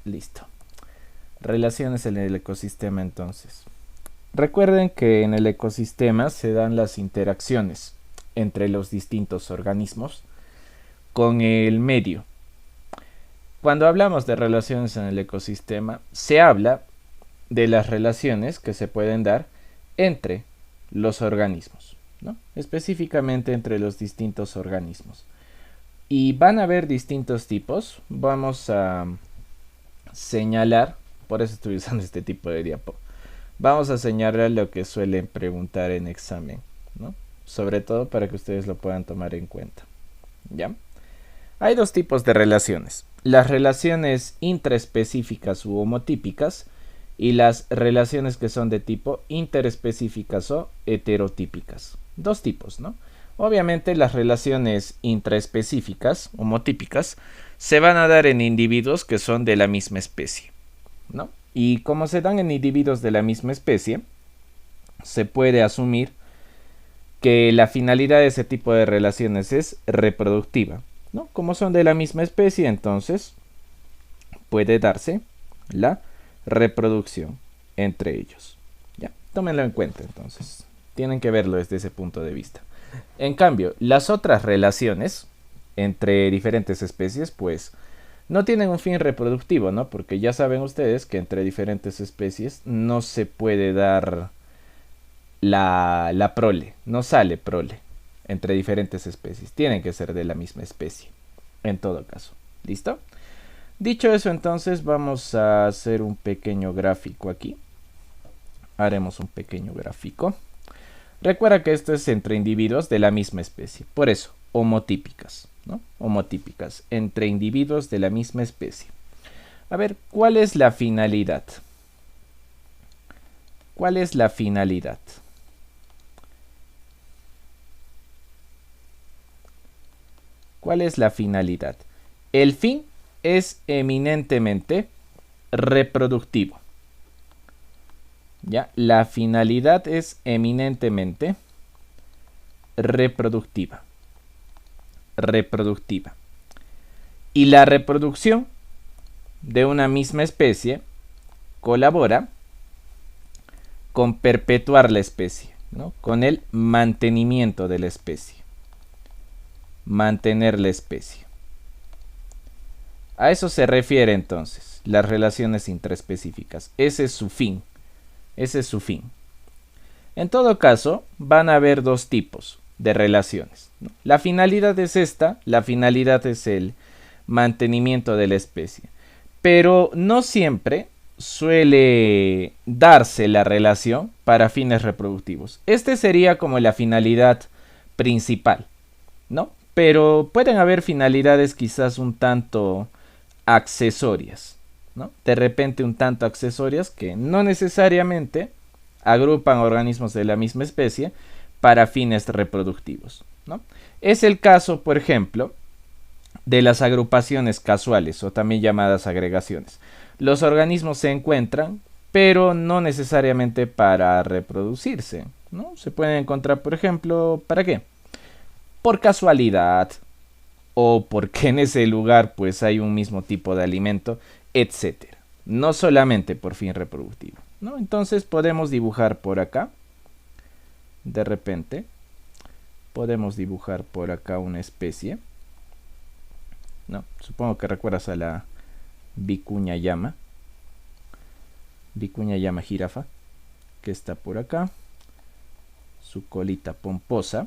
Listo. Relaciones en el ecosistema entonces. Recuerden que en el ecosistema se dan las interacciones entre los distintos organismos con el medio. Cuando hablamos de relaciones en el ecosistema, se habla de las relaciones que se pueden dar entre los organismos, ¿no? Específicamente entre los distintos organismos. Y van a haber distintos tipos. Vamos a señalar, por eso estoy usando este tipo de diapo. Vamos a señalar lo que suelen preguntar en examen, ¿no? Sobre todo para que ustedes lo puedan tomar en cuenta. ¿Ya? Hay dos tipos de relaciones. Las relaciones intraespecíficas u homotípicas y las relaciones que son de tipo interespecíficas o heterotípicas. Dos tipos, ¿no? Obviamente las relaciones intraespecíficas, homotípicas, se van a dar en individuos que son de la misma especie, ¿no? Y como se dan en individuos de la misma especie, se puede asumir que la finalidad de ese tipo de relaciones es reproductiva, ¿no? Como son de la misma especie, entonces puede darse la reproducción entre ellos. ¿Ya? Tómenlo en cuenta, entonces. Tienen que verlo desde ese punto de vista. En cambio, las otras relaciones entre diferentes especies, pues, no tienen un fin reproductivo, ¿no? Porque ya saben ustedes que entre diferentes especies no se puede dar la prole, no sale prole entre diferentes especies. Tienen que ser de la misma especie, en todo caso. ¿Listo? Dicho eso, entonces vamos a hacer un pequeño gráfico aquí. Haremos un pequeño gráfico. Recuerda que esto es entre individuos de la misma especie. Por eso, homotípicas, ¿no? Homotípicas, entre individuos de la misma especie. A ver, ¿cuál es la finalidad? ¿Cuál es la finalidad? ¿Cuál es la finalidad? El fin es eminentemente reproductivo. ¿Ya? La finalidad es eminentemente reproductiva. Reproductiva. Y la reproducción de una misma especie colabora con perpetuar la especie, ¿no? Con el mantenimiento de la especie. Mantener la especie. A eso se refiere entonces las relaciones intraespecíficas. Ese es su fin. Ese es su fin. En todo caso, van a haber dos tipos de relaciones, ¿no? La finalidad es esta, la finalidad es el mantenimiento de la especie. Pero no siempre suele darse la relación para fines reproductivos. Este sería como la finalidad principal, ¿no? Pero pueden haber finalidades quizás un tanto accesorias, ¿no? De repente un tanto accesorias que no necesariamente agrupan organismos de la misma especie para fines reproductivos, ¿no? Es el caso, por ejemplo, de las agrupaciones casuales o también llamadas agregaciones. Los organismos se encuentran, pero no necesariamente para reproducirse, ¿no? Se pueden encontrar, por ejemplo, ¿para qué? Por casualidad, o porque en ese lugar pues hay un mismo tipo de alimento, etcétera. No solamente por fin reproductivo, ¿no? Entonces podemos dibujar por acá. De repente podemos dibujar por acá una especie, ¿no? Supongo que recuerdas a la vicuña llama jirafa, que está por acá, su colita pomposa,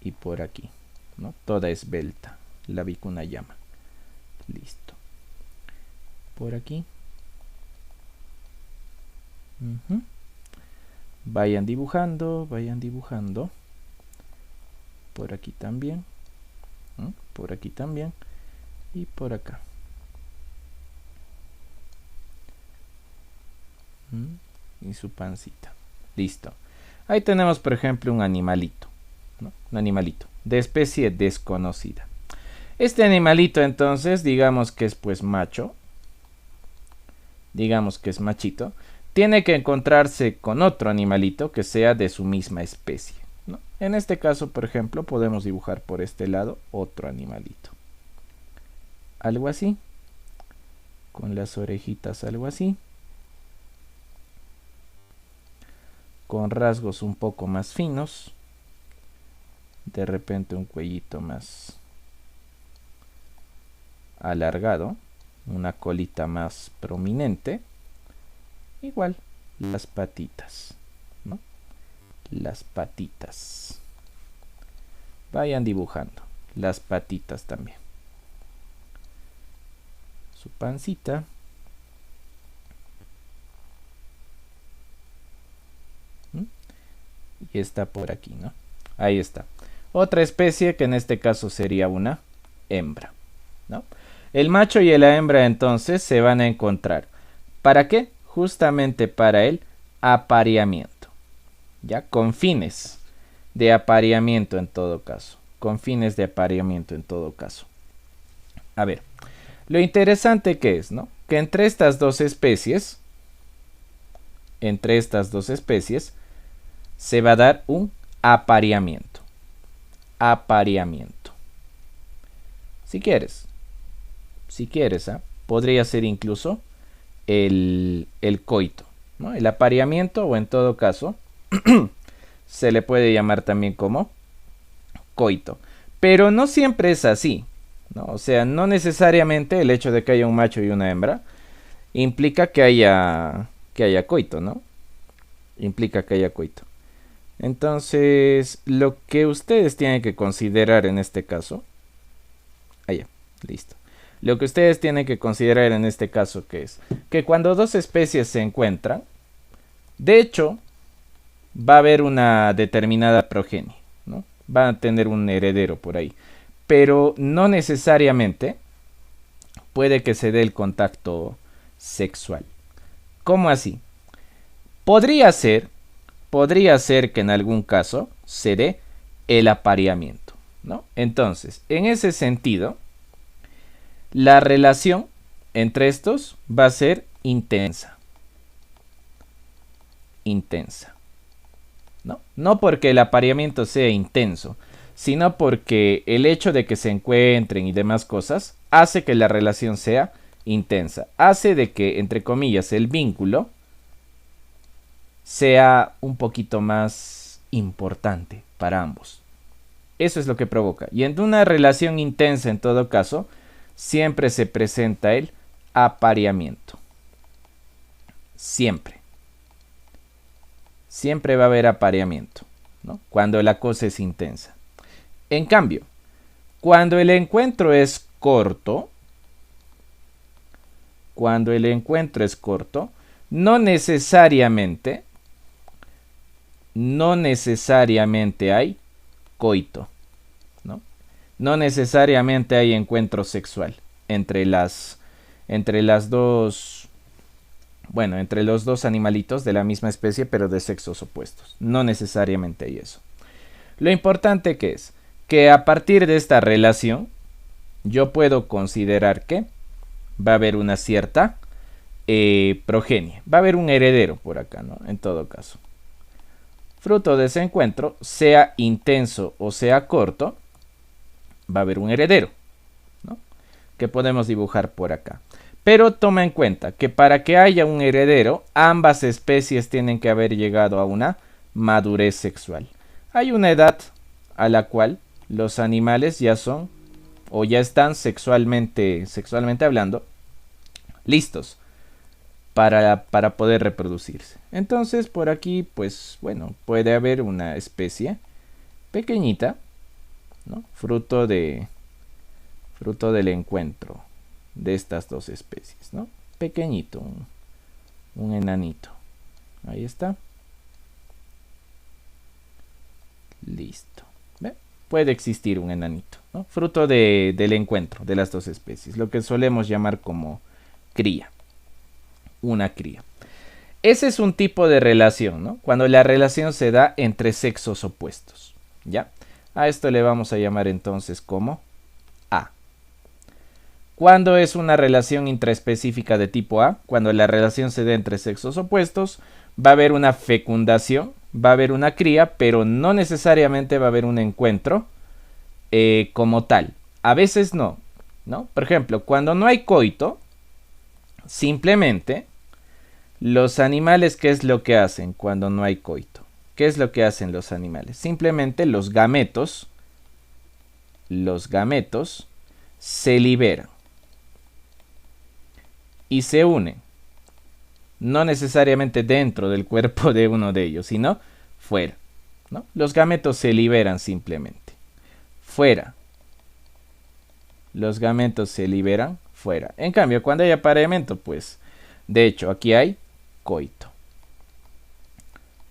y por aquí, ¿no? Toda esbelta, la vicuña llama. Listo. Por aquí. Vayan dibujando, vayan dibujando. Por aquí también. Por aquí también. Y por acá. Y su pancita. Listo. Ahí tenemos, por ejemplo, un animalito, ¿no? Un animalito de especie desconocida. Este animalito, entonces, digamos que es pues macho. Digamos que es machito. Tiene que encontrarse con otro animalito que sea de su misma especie, ¿no? En este caso, por ejemplo, podemos dibujar por este lado otro animalito. Algo así. con las orejitas algo así, con rasgos un poco más finos, de repente un cuellito más alargado, una colita más prominente, igual las patitas, ¿no? Las patitas, vayan dibujando las patitas también, su pancita, y está por aquí, ¿no? Ahí está. Otra especie que en este caso sería una hembra, ¿no? El macho y la hembra entonces se van a encontrar. ¿Para qué? Justamente para el apareamiento, ¿ya? Con fines de apareamiento en todo caso. Con fines de apareamiento en todo caso. A ver, lo interesante que es, ¿no? Que entre estas dos especies, se va a dar un apareamiento. Apareamiento. Si quieres, ¿eh? Podría ser incluso el coito, ¿no? El apareamiento, o en todo caso, se le puede llamar también como coito. Pero no siempre es así, ¿no? O sea, no necesariamente el hecho de que haya un macho y una hembra implica que haya coito, ¿no? Implica que haya coito. Entonces, lo que ustedes tienen que considerar en este caso, listo. Lo que ustedes tienen que considerar en este caso que es que cuando dos especies se encuentran, de hecho, va a haber una determinada progenie, ¿no? Va a tener un heredero por ahí, pero no necesariamente puede que se dé el contacto sexual. ¿Cómo así? Podría ser que en algún caso se dé el apareamiento, ¿no? Entonces, en ese sentido, la relación entre estos va a ser intensa. Intensa, ¿no? No porque el apareamiento sea intenso, sino porque el hecho de que se encuentren y demás cosas hace que la relación sea intensa. Hace de que, entre comillas, el vínculo sea un poquito más importante para ambos. Eso es lo que provoca. Y en una relación intensa, en todo caso, siempre se presenta el apareamiento. Siempre. Siempre va a haber apareamiento, ¿no? Cuando la cosa es intensa. En cambio, cuando el encuentro es corto, no necesariamente hay coito, ¿no? No necesariamente hay encuentro sexual entre los dos animalitos de la misma especie, pero de sexos opuestos. No necesariamente hay eso. Lo importante que es que a partir de esta relación, yo puedo considerar que va a haber una cierta progenie. Va a haber un heredero por acá, ¿no? En todo caso. Fruto de ese encuentro, sea intenso o sea corto, va a haber un heredero, ¿no? Que podemos dibujar por acá. Pero toma en cuenta que para que haya un heredero, ambas especies tienen que haber llegado a una madurez sexual. Hay una edad a la cual los animales ya son o ya están sexualmente hablando listos para poder reproducirse. Entonces por aquí pues bueno, puede haber una especie pequeñita, ¿no? fruto del encuentro de estas dos especies, ¿no? Pequeñito, un enanito. Ahí está. Listo. ¿Ve? Puede existir un enanito, ¿no? Fruto del encuentro de las dos especies, lo que solemos llamar como cría. Una cría. Ese es un tipo de relación, ¿no? Cuando la relación se da entre sexos opuestos, ¿ya? A esto le vamos a llamar entonces como A. Cuando es una relación intraespecífica de tipo A, cuando la relación se da entre sexos opuestos, va a haber una fecundación, va a haber una cría, pero no necesariamente va a haber un encuentro como tal. A veces no, ¿no? Por ejemplo, cuando no hay coito, Simplemente, los animales, ¿qué es lo que hacen cuando no hay coito? ¿Qué es lo que hacen los animales? Simplemente los gametos se liberan y se unen. No necesariamente dentro del cuerpo de uno de ellos, sino fuera, ¿no? Los gametos se liberan simplemente. Fuera. Los gametos se liberan fuera. En cambio, cuando hay apareamiento, pues, de hecho, aquí hay coito.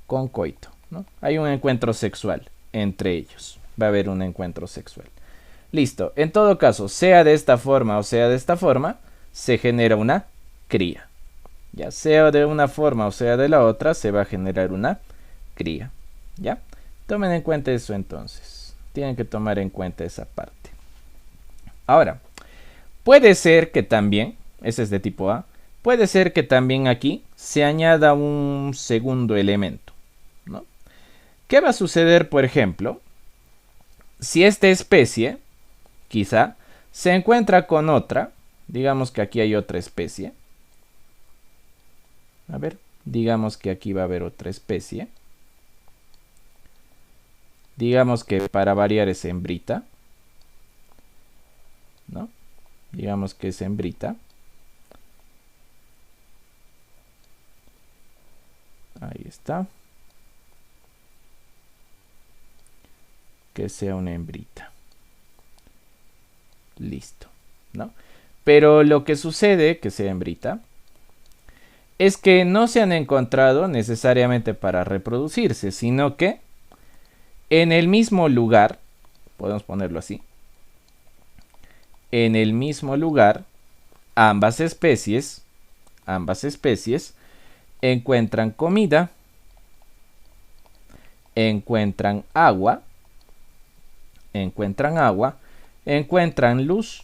Con coito, ¿no? Hay un encuentro sexual entre ellos. Va a haber un encuentro sexual. Listo. En todo caso, sea de esta forma o sea de esta forma, se genera una cría. Ya sea de una forma o sea de la otra, se va a generar una cría. ¿Ya? Tomen en cuenta eso entonces. Tienen que tomar en cuenta esa parte. Ahora, puede ser que también, ese es de tipo A, puede ser que también aquí se añada un segundo elemento, ¿no? ¿Qué va a suceder, por ejemplo, si esta especie, quizá, se encuentra con otra? Digamos que aquí hay otra especie. A ver, digamos que aquí va a haber otra especie. Digamos que para variar es hembrita, ¿no? Digamos que es hembrita. Ahí está. Que sea una hembrita. Listo, ¿no? Pero lo que sucede, que sea hembrita, es que no se han encontrado necesariamente para reproducirse, sino que en el mismo lugar, podemos ponerlo así, en el mismo lugar, ambas especies encuentran comida, encuentran agua, encuentran luz,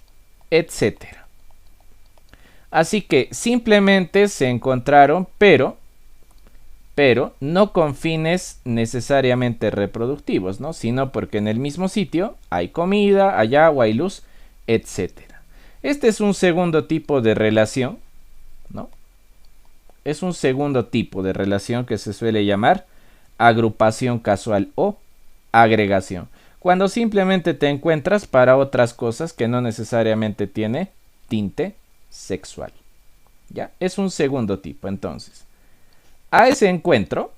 etc. Así que simplemente se encontraron, pero no con fines necesariamente reproductivos, ¿no? Sino porque en el mismo sitio hay comida, hay agua, hay luz, etc. Este es un segundo tipo de relación, ¿no? Es un segundo tipo de relación que se suele llamar agrupación casual o agregación. Cuando simplemente te encuentras para otras cosas que no necesariamente tiene tinte sexual. ¿Ya? Es un segundo tipo, entonces. A ese encuentro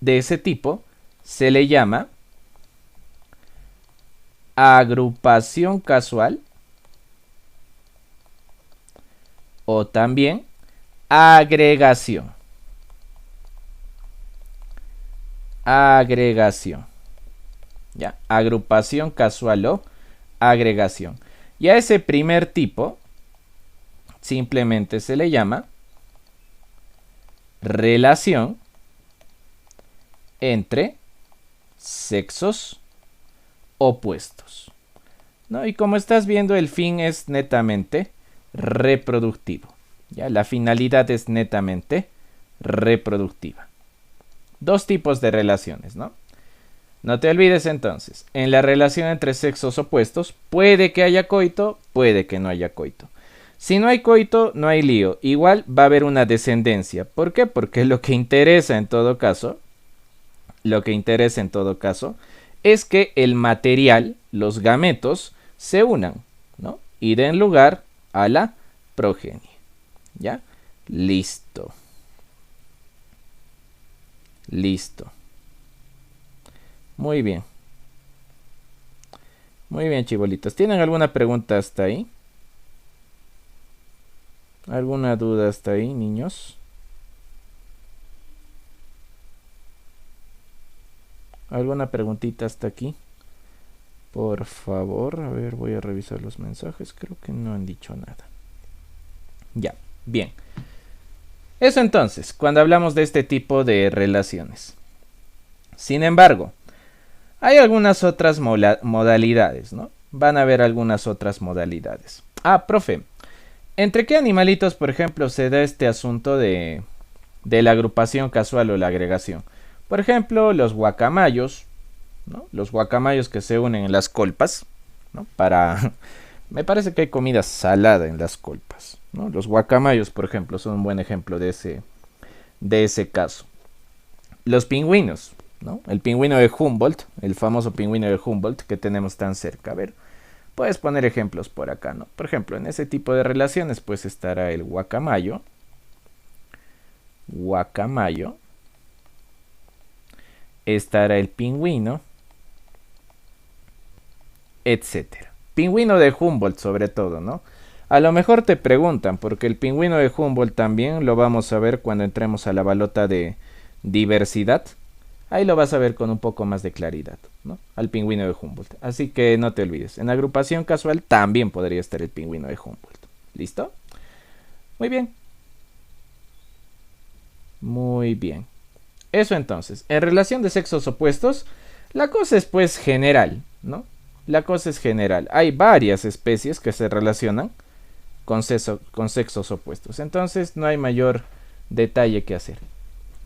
de ese tipo se le llama agrupación casual o también agregación. Agregación. ¿Ya? Agrupación casual o agregación. Y a ese primer tipo simplemente se le llama relación entre sexos opuestos, ¿no? Y como estás viendo, el fin es netamente reproductivo. ¿Ya? La finalidad es netamente reproductiva. Dos tipos de relaciones, ¿no? No te olvides entonces, en la relación entre sexos opuestos puede que haya coito, puede que no haya coito. Si no hay coito, no hay lío. Igual va a haber una descendencia. ¿Por qué? Porque lo que interesa en todo caso es que el material, los gametos, se unan, ¿no? Y den lugar a la progenie. ¿Ya? Listo. Listo. Muy bien. Muy bien, chibolitos. ¿Tienen alguna pregunta hasta ahí? ¿Alguna duda hasta ahí, niños? ¿Alguna preguntita hasta aquí? Por favor, a ver, voy a revisar los mensajes. Creo que no han dicho nada. Ya, bien. Eso entonces, cuando hablamos de este tipo de relaciones. Sin embargo, hay algunas otras modalidades, ¿no? Van a haber algunas otras modalidades. Ah, profe, ¿entre qué animalitos, por ejemplo, se da este asunto de la agrupación casual o la agregación? Por ejemplo, los guacamayos, ¿no? Los guacamayos que se unen en las colpas, ¿no? Para Me parece que hay comida salada en las colpas, ¿no? Los guacamayos, por ejemplo, son un buen ejemplo de ese caso. Los pingüinos, ¿no? El pingüino de Humboldt, el famoso pingüino de Humboldt que tenemos tan cerca. A ver, puedes poner ejemplos por acá, ¿no? Por ejemplo, en ese tipo de relaciones pues estará el guacamayo, estará el pingüino, etcétera. Pingüino de Humboldt sobre todo, ¿no? A lo mejor te preguntan, porque el pingüino de Humboldt también lo vamos a ver cuando entremos a la balota de diversidad. Ahí lo vas a ver con un poco más de claridad, ¿no? Al pingüino de Humboldt. Así que no te olvides. En agrupación casual también podría estar el pingüino de Humboldt. ¿Listo? Muy bien. Muy bien. Eso entonces. En relación de sexos opuestos, la cosa es pues general, ¿no? La cosa es general. Hay varias especies que se relacionan con sexos opuestos. Entonces no hay mayor detalle que hacer.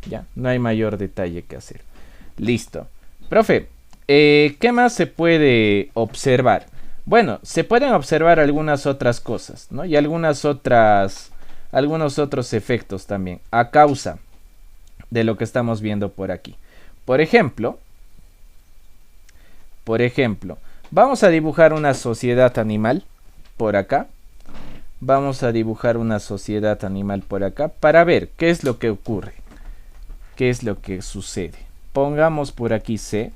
Ya, no hay mayor detalle que hacer. Listo. Profe, ¿qué más se puede observar? Bueno, se pueden observar algunas otras cosas, ¿no? Y algunos otros efectos también, a causa de lo que estamos viendo por aquí. Por ejemplo, vamos a dibujar una sociedad animal por acá. Vamos a dibujar una sociedad animal por acá para ver qué es lo que ocurre. ¿Qué es lo que sucede? Pongamos por aquí C.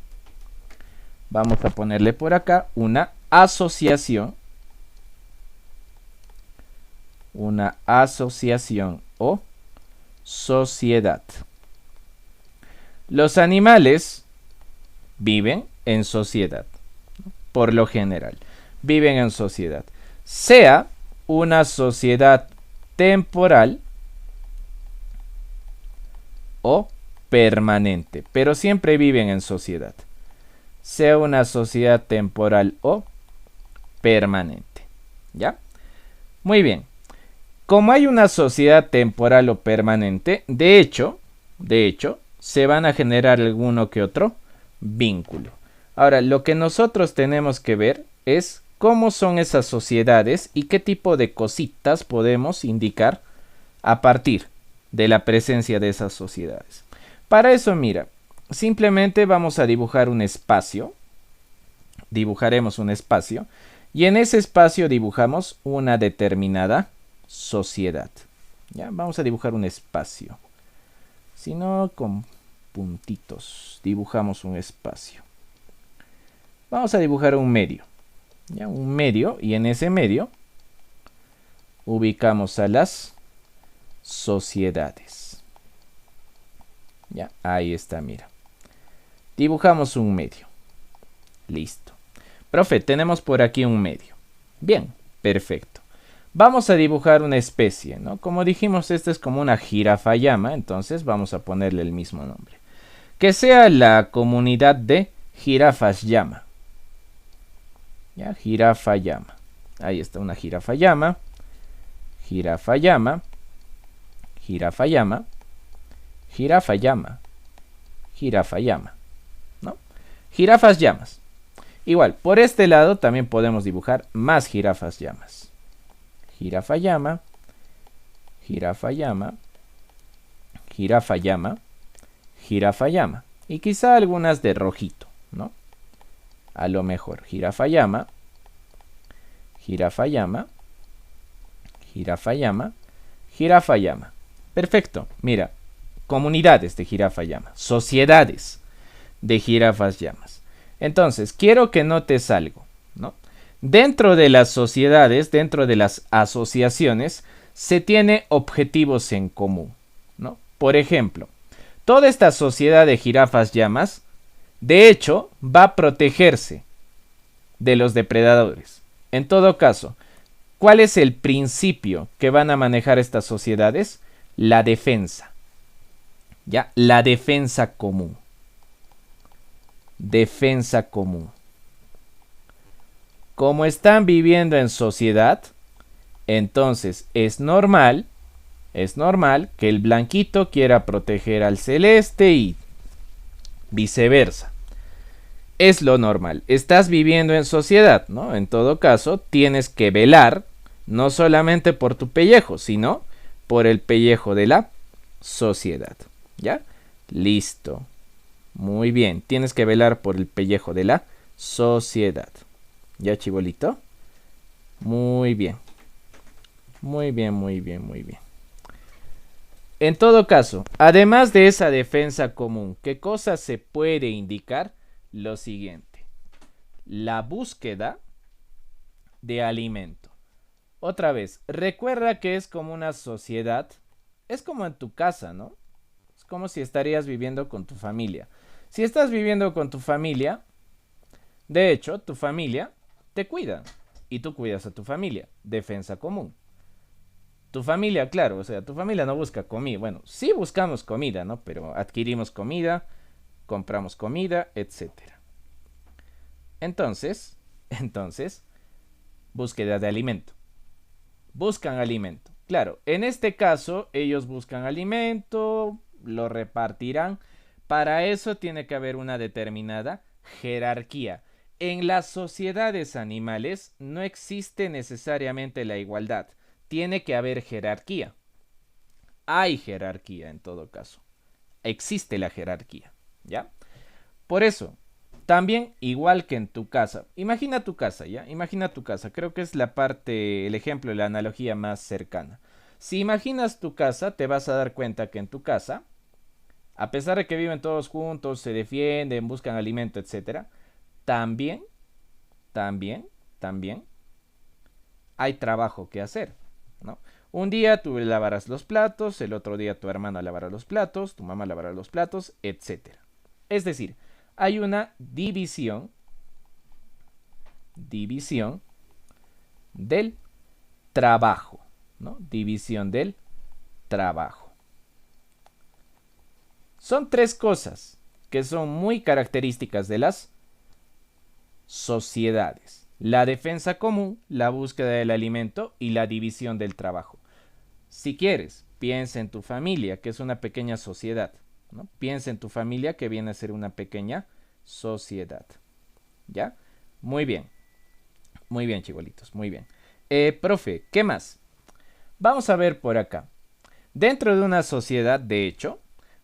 Vamos a ponerle por acá una asociación. Una asociación o sociedad. Los animales viven en sociedad. Por lo general, viven en sociedad. Sea una sociedad temporal o permanente, pero siempre viven en sociedad. Sea una sociedad temporal o permanente. ¿Ya? Muy bien. Como hay una sociedad temporal o permanente, de hecho, se van a generar alguno que otro vínculo. Ahora, lo que nosotros tenemos que ver es cómo son esas sociedades y qué tipo de cositas podemos indicar a partir de la presencia de esas sociedades. Para eso, mira, simplemente vamos a dibujar un espacio. Dibujaremos un espacio y en ese espacio dibujamos una determinada sociedad. ¿Ya? Vamos a dibujar un espacio. Si no, con puntitos dibujamos un espacio. Vamos a dibujar un medio. ¿Ya? Un medio, y en ese medio ubicamos a las sociedades. Ya, ahí está, mira. Dibujamos un medio. Listo. Profe, tenemos por aquí un medio. Bien, perfecto. Vamos a dibujar una especie, ¿no? Como dijimos, esta es como una jirafa llama, entonces vamos a ponerle el mismo nombre. Que sea la comunidad de jirafas llama. ¿Ya? Jirafa llama. Ahí está una jirafa llama. Jirafa llama. Jirafa llama. Jirafa llama. Jirafa llama. ¿No? Jirafas llamas. Igual, por este lado también podemos dibujar más jirafas llamas. Jirafa llama, jirafa llama, jirafa llama, jirafa llama. Y quizá algunas de rojito, ¿no? A lo mejor, jirafa llama, jirafa llama, jirafa llama, jirafa llama. Perfecto, mira, comunidades de jirafa llama, sociedades de jirafas llamas. Entonces, quiero que notes algo, ¿no? Dentro de las sociedades, dentro de las asociaciones, se tiene objetivos en común, ¿no? Por ejemplo, toda esta sociedad de jirafas llamas, de hecho, va a protegerse de los depredadores. En todo caso, ¿cuál es el principio que van a manejar estas sociedades? La defensa. ¿Ya? La defensa común. Defensa común. Como están viviendo en sociedad, entonces es normal que el blanquito quiera proteger al celeste y viceversa. es lo normal. Estás viviendo en sociedad, ¿no? En todo caso, tienes que velar no solamente por tu pellejo, sino por el pellejo de la sociedad. ¿Ya? Listo. Muy bien. Tienes que velar por el pellejo de la sociedad. ¿Ya, chibolito? Muy bien. Muy bien, muy bien, muy bien. En todo caso, además de esa defensa común, ¿qué cosa se puede indicar? Lo siguiente. La búsqueda de alimento. Otra vez, recuerda que es como una sociedad. Es como en tu casa, ¿no? Es como si estarías viviendo con tu familia. Si estás viviendo con tu familia, de hecho, tu familia te cuida. Y tú cuidas a tu familia. Defensa común. Tu familia, claro, o sea, tu familia no busca comida. Bueno, sí buscamos comida, ¿no? Pero adquirimos comida, compramos comida, etcétera. Entonces, búsqueda de alimento. Buscan alimento. Claro, en este caso, ellos buscan alimento, lo repartirán. Para eso tiene que haber una determinada jerarquía. En las sociedades animales no existe necesariamente la igualdad. Tiene que haber jerarquía. Hay jerarquía en todo caso. Existe la jerarquía, ¿ya? Por eso, también igual que en tu casa. Imagina tu casa, ¿ya? Imagina tu casa. Creo que es la parte, el ejemplo, la analogía más cercana. Si imaginas tu casa, te vas a dar cuenta que en tu casa, a pesar de que viven todos juntos, se defienden, buscan alimento, etcétera, también, también, también hay trabajo que hacer, ¿no? Un día tú lavarás los platos, el otro día tu hermana lavará los platos, tu mamá lavará los platos, etcétera. Es decir, hay una división del trabajo, ¿no? División del trabajo. Son tres cosas que son muy características de las sociedades. La defensa común, la búsqueda del alimento y la división del trabajo. Si quieres, piensa en tu familia, que es una pequeña sociedad, ¿no? Piensa en tu familia, que viene a ser una pequeña sociedad. ¿Ya? Muy bien, chibolitos, muy bien. Profe, ¿qué más? Vamos a ver por acá. Dentro de una sociedad, de hecho,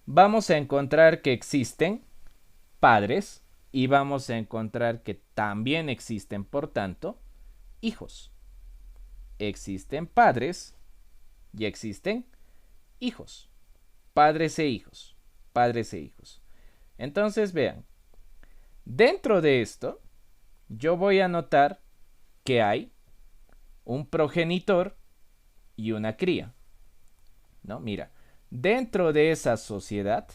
vamos a encontrar que existen padres y vamos a encontrar que también existen, por tanto, hijos. Existen padres y existen hijos. Padres e hijos. Padres e hijos. Entonces, vean. Dentro de esto, yo voy a notar que hay un progenitor y una cría. ¿No? Mira, dentro de esa sociedad,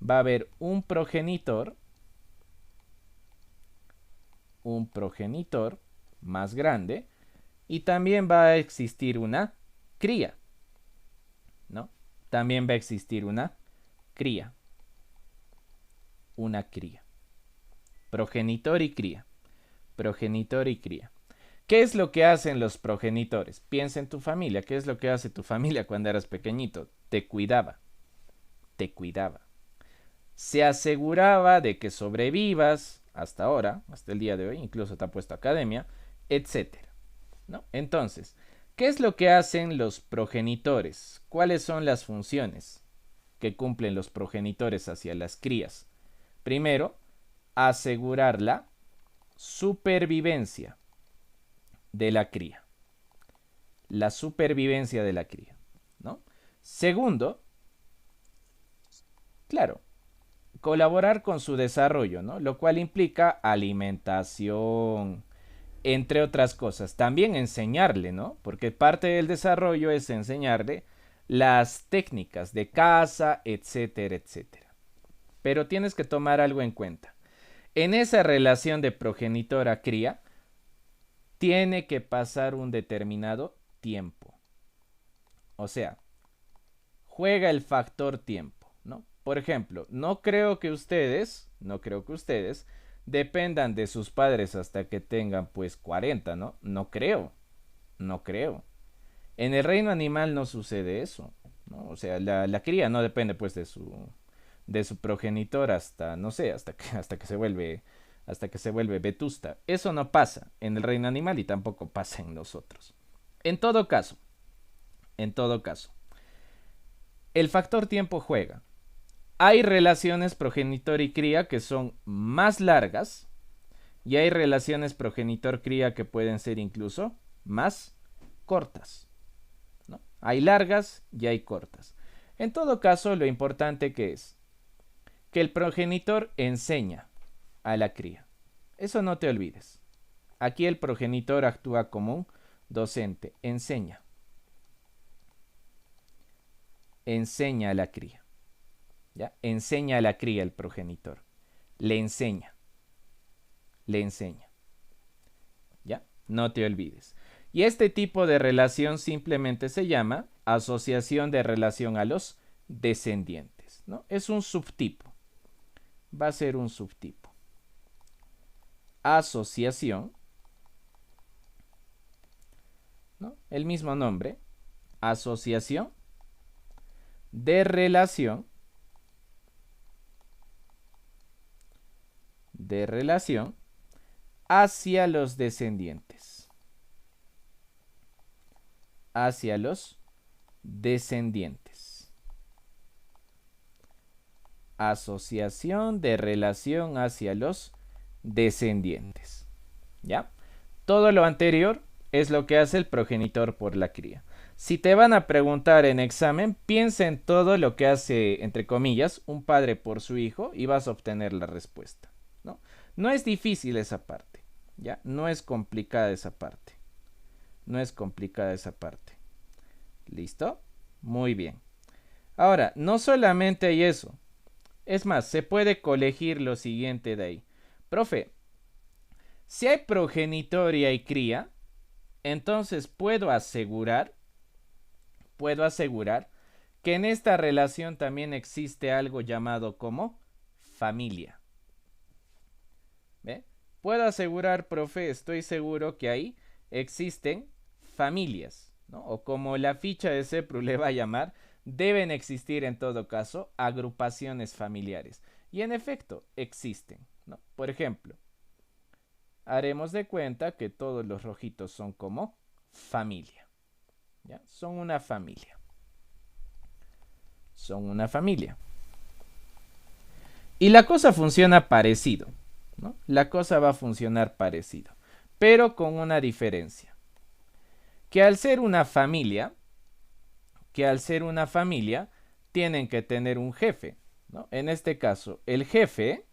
va a haber un progenitor más grande y también va a existir una cría, ¿no? También va a existir una cría. Progenitor y cría. Progenitor y cría. ¿Qué es lo que hacen los progenitores? Piensa en tu familia. ¿Qué es lo que hace tu familia cuando eras pequeñito? Te cuidaba. Se aseguraba de que sobrevivas hasta ahora, hasta el día de hoy, incluso te ha puesto academia, etcétera, ¿no? Entonces, ¿qué es lo que hacen los progenitores? ¿Cuáles son las funciones que cumplen los progenitores hacia las crías? Primero, asegurar la supervivencia de la cría. La supervivencia de la cría, ¿no? Segundo, claro, colaborar con su desarrollo, ¿no? Lo cual implica alimentación, entre otras cosas. También enseñarle, ¿no? Porque parte del desarrollo es enseñarle las técnicas de caza, etcétera, etcétera. Pero tienes que tomar algo en cuenta. En esa relación de progenitor a cría, tiene que pasar un determinado tiempo. O sea, juega el factor tiempo, ¿no? Por ejemplo, no creo que ustedes dependan de sus padres hasta que tengan pues 40, ¿no? No creo. En el reino animal no sucede eso, ¿no? O sea, la cría no depende pues de su progenitor hasta, no sé, hasta que se vuelve vetusta. Eso no pasa en el reino animal y tampoco pasa en nosotros. En todo caso, en todo caso, el factor tiempo juega. Hay relaciones progenitor y cría que son más largas y hay relaciones progenitor-cría que pueden ser incluso más cortas, ¿no? Hay largas y hay cortas. En todo caso, lo importante que es que el progenitor enseña a la cría. Eso no te olvides. Aquí el progenitor actúa como un docente, enseña. Enseña a la cría. ¿Ya? Enseña a la cría el progenitor. Le enseña. Le enseña. ¿Ya? No te olvides. Y este tipo de relación simplemente se llama asociación de relación a los descendientes, ¿no? Es un subtipo. Va a ser un subtipo. Asociación, ¿no? El mismo nombre. Asociación de relación hacia los descendientes. Hacia los descendientes. Asociación de relación hacia los descendientes. ¿Ya? Todo lo anterior es lo que hace el progenitor por la cría. Si te van a preguntar en examen, piensa en todo lo que hace, entre comillas, un padre por su hijo y vas a obtener la respuesta, ¿no? No es difícil esa parte, ¿ya? No es complicada esa parte. No es complicada esa parte. ¿Listo? Muy bien. Ahora, no solamente hay eso. Es más, se puede colegir lo siguiente de ahí. Profe, si hay progenitor y hay cría, entonces puedo asegurar que en esta relación también existe algo llamado como familia. ¿Ve? Puedo asegurar, profe, estoy seguro que ahí existen familias, ¿no? O como la ficha de CEPRU le va a llamar, deben existir en todo caso agrupaciones familiares. Y en efecto, existen, ¿no? Por ejemplo, haremos de cuenta que todos los rojitos son como familia, ¿ya? Son una familia. Son una familia. Y la cosa funciona parecido, ¿no? La cosa va a funcionar parecido, pero con una diferencia. Que al ser una familia, tienen que tener un jefe, ¿no? En este caso, el jefe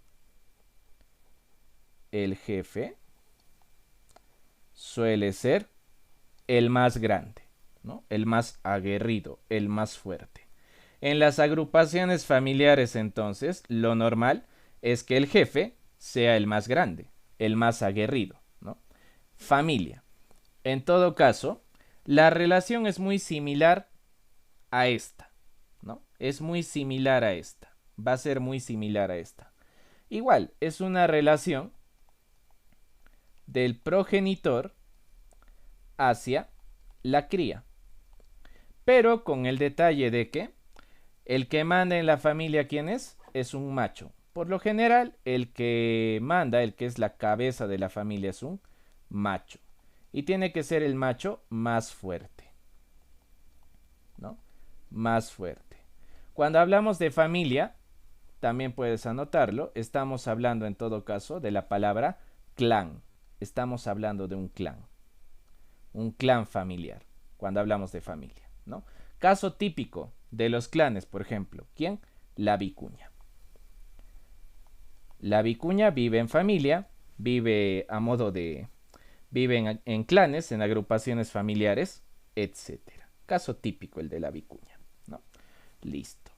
suele ser el más grande, ¿no? El más aguerrido, el más fuerte. En las agrupaciones familiares, entonces, lo normal es que el jefe sea el más grande, el más aguerrido, ¿no? Familia. En todo caso, la relación es muy similar a esta, ¿no? Es muy similar a esta. Va a ser muy similar a esta. Igual, es una relación del progenitor hacia la cría. Pero con el detalle de que el que manda en la familia, ¿quién es? Es un macho. Por lo general, el que manda, el que es la cabeza de la familia, es un macho. Y tiene que ser el macho más fuerte, ¿no? Más fuerte. Cuando hablamos de familia, también puedes anotarlo, estamos hablando en todo caso de la palabra clan. Estamos hablando de un clan familiar, cuando hablamos de familia, ¿no? Caso típico de los clanes, por ejemplo, ¿quién? La vicuña. La vicuña vive en familia, vive a modo de... vive en clanes, en agrupaciones familiares, etc. Caso típico el de la vicuña, ¿no? Listo.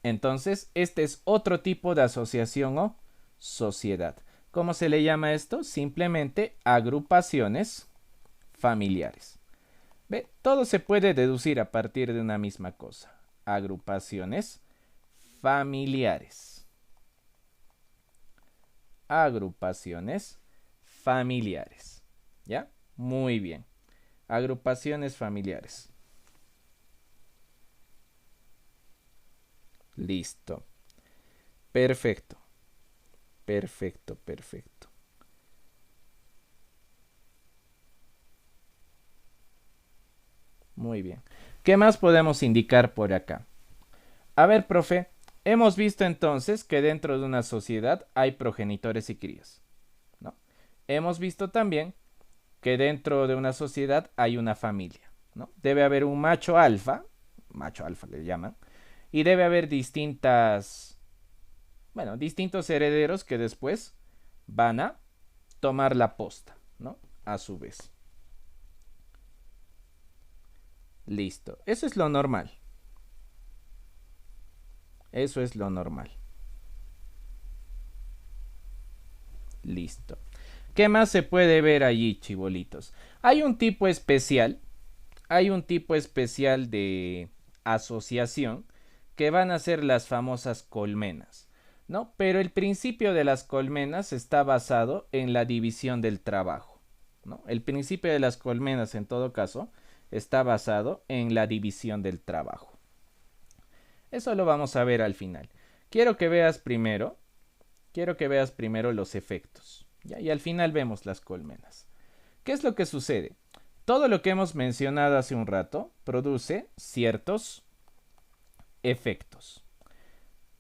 Entonces, este es otro tipo de asociación o sociedad. ¿Cómo se le llama esto? Simplemente agrupaciones familiares. ¿Ve? Todo se puede deducir a partir de una misma cosa. Agrupaciones familiares. Agrupaciones familiares. ¿Ya? Muy bien. Agrupaciones familiares. Listo. Perfecto. Perfecto, perfecto. Muy bien. ¿Qué más podemos indicar por acá? A ver, profe, hemos visto entonces que dentro de una sociedad hay progenitores y crías, ¿no? Hemos visto también que dentro de una sociedad hay una familia, ¿no? Debe haber un macho alfa le llaman, y debe haber distintos herederos que después van a tomar la posta, ¿no? A su vez. Listo. Eso es lo normal. Eso es lo normal. Listo. ¿Qué más se puede ver allí, chibolitos? Hay un tipo especial, de asociación que van a ser las famosas colmenas, ¿no? Pero el principio de las colmenas está basado en la división del trabajo, ¿no? El principio de las colmenas, en todo caso, está basado en la división del trabajo. Eso lo vamos a ver al final. Quiero que veas primero los efectos, ¿ya? Y al final vemos las colmenas. ¿Qué es lo que sucede? Todo lo que hemos mencionado hace un rato produce ciertos efectos.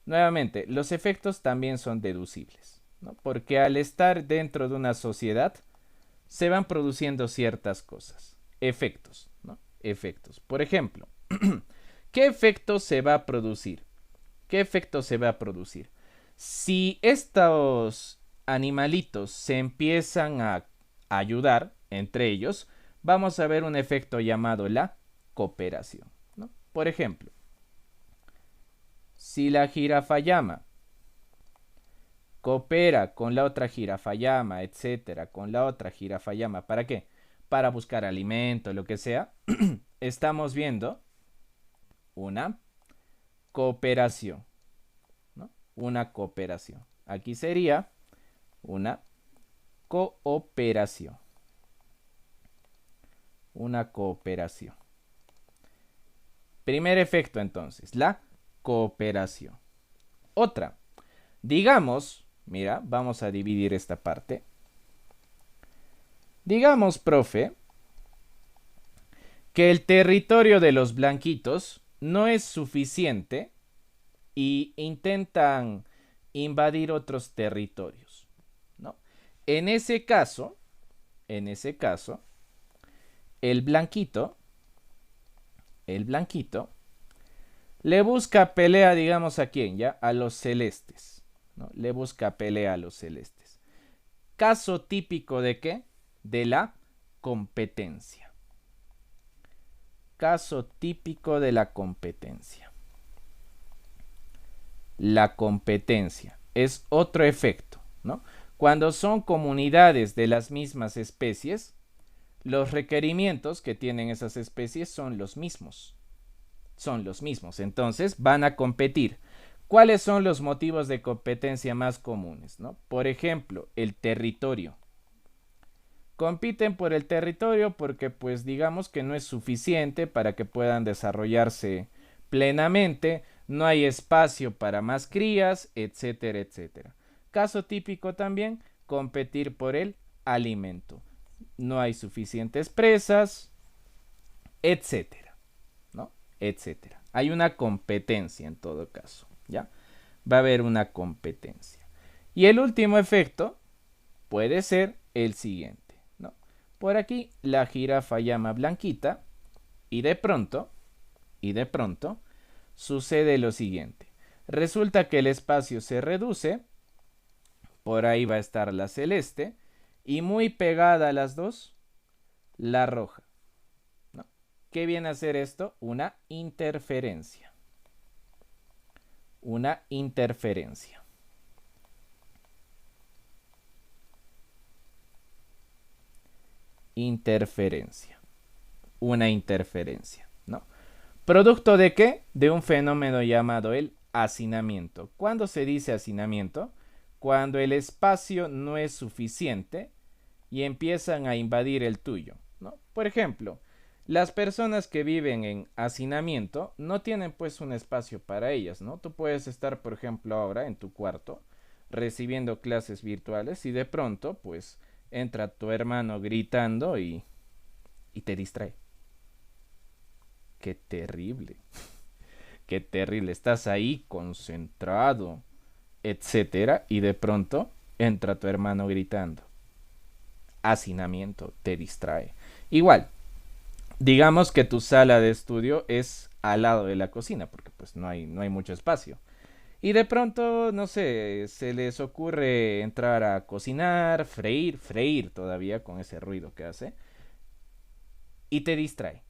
Nuevamente, los efectos también son deducibles, ¿no? Porque al estar dentro de una sociedad se van produciendo ciertas cosas. Efectos, ¿no? Efectos. Por ejemplo, ¿qué efecto se va a producir? ¿Qué efecto se va a producir? Si estos animalitos se empiezan a ayudar entre ellos, vamos a ver un efecto llamado la cooperación, ¿no? Por ejemplo, si la jirafa llama coopera con la otra jirafa llama, etcétera, con la otra jirafa llama, ¿para qué? Para buscar alimento, lo que sea, estamos viendo una cooperación, ¿no? Una cooperación. Aquí sería una cooperación. Una cooperación. Primer efecto entonces, la cooperación. Otra, digamos, mira, vamos a dividir esta parte. Digamos, profe, que el territorio de los blanquitos no es suficiente y intentan invadir otros territorios, ¿no? En ese caso, el blanquito le busca pelea, digamos, ¿a quién? Ya, a los celestes, ¿no? Le busca pelea a los celestes. Caso típico de qué? De la competencia. Caso típico de la competencia. La competencia es otro efecto, ¿no? Cuando son comunidades de las mismas especies, los requerimientos que tienen esas especies son los mismos. Entonces van a competir. ¿Cuáles son los motivos de competencia más comunes, ¿no? Por ejemplo, el territorio. Compiten por el territorio porque pues digamos que no es suficiente para que puedan desarrollarse plenamente, no hay espacio para más crías, etcétera, etcétera. Caso típico también, competir por el alimento. No hay suficientes presas, etcétera, ¿no? Etcétera. Hay una competencia en todo caso, ¿ya? Va a haber una competencia. Y el último efecto puede ser el siguiente, ¿no? Por aquí la jirafa llama blanquita y de pronto sucede lo siguiente. Resulta que el espacio se reduce, por ahí va a estar la celeste y muy pegada a las dos, la roja, ¿no? ¿Qué viene a ser esto? Una interferencia. Una interferencia. Interferencia. Una interferencia, ¿no? ¿Producto de qué? De un fenómeno llamado el hacinamiento. ¿Cuándo se dice hacinamiento? Cuando el espacio no es suficiente y empiezan a invadir el tuyo, ¿no? Por ejemplo, Las personas que viven en hacinamiento no tienen pues un espacio para ellas, ¿no? Tú puedes estar, por ejemplo, ahora en tu cuarto recibiendo clases virtuales y de pronto pues entra tu hermano gritando y te distrae. Qué terrible, qué terrible. Estás ahí concentrado, etcétera, y de pronto entra tu hermano gritando. Hacinamiento, te distrae. Igual, digamos que tu sala de estudio es al lado de la cocina, porque pues no hay mucho espacio. Y de pronto, no sé, se les ocurre entrar a cocinar, freír todavía con ese ruido que hace, y te distrae.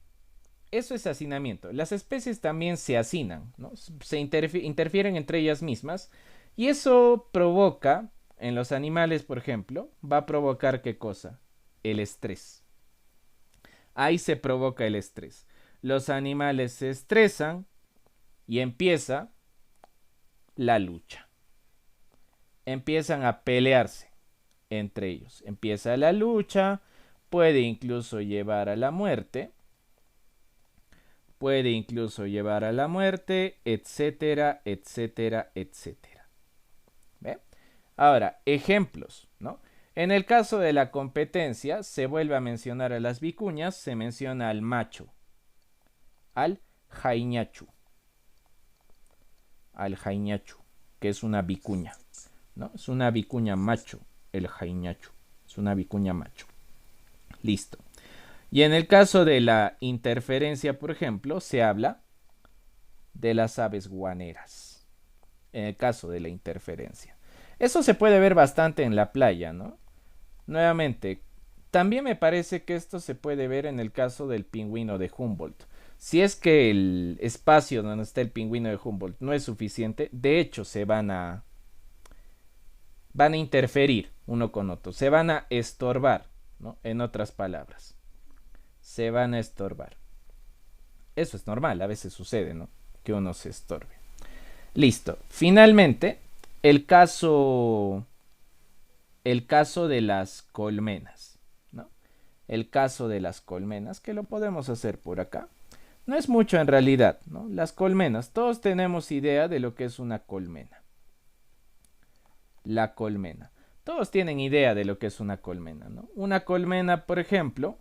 Eso es hacinamiento. Las especies también se hacinan, ¿no? Se interfieren entre ellas mismas, y eso provoca, en los animales, por ejemplo, va a provocar ¿qué cosa? El estrés. Ahí se provoca el estrés. Los animales se estresan y empieza la lucha. Empiezan a pelearse entre ellos. Empieza la lucha, puede incluso llevar a la muerte. Puede incluso llevar a la muerte, etcétera, etcétera, etcétera. ¿Ve? Ahora, ejemplos, ¿no? En el caso de la competencia, se vuelve a mencionar a las vicuñas, se menciona al macho, al jaiñachu, que es una vicuña, ¿no? Es una vicuña macho, el jaiñachu, es una vicuña macho. Listo. Y en el caso de la interferencia, por ejemplo, se habla de las aves guaneras. En el caso de la interferencia. Eso se puede ver bastante en la playa, ¿no? Nuevamente, también me parece que esto se puede ver en el caso del pingüino de Humboldt. Si es que el espacio donde está el pingüino de Humboldt no es suficiente, de hecho van a interferir uno con otro, se van a estorbar, ¿no? En otras palabras, se van a estorbar. Eso es normal, a veces sucede, ¿no? Que uno se estorbe. Listo. Finalmente, el caso de las colmenas, ¿no? El caso de las colmenas, que lo podemos hacer por acá. No es mucho en realidad, ¿no? Las colmenas, todos tenemos idea de lo que es una colmena. La colmena. Todos tienen idea de lo que es una colmena, ¿no? Una colmena, por ejemplo,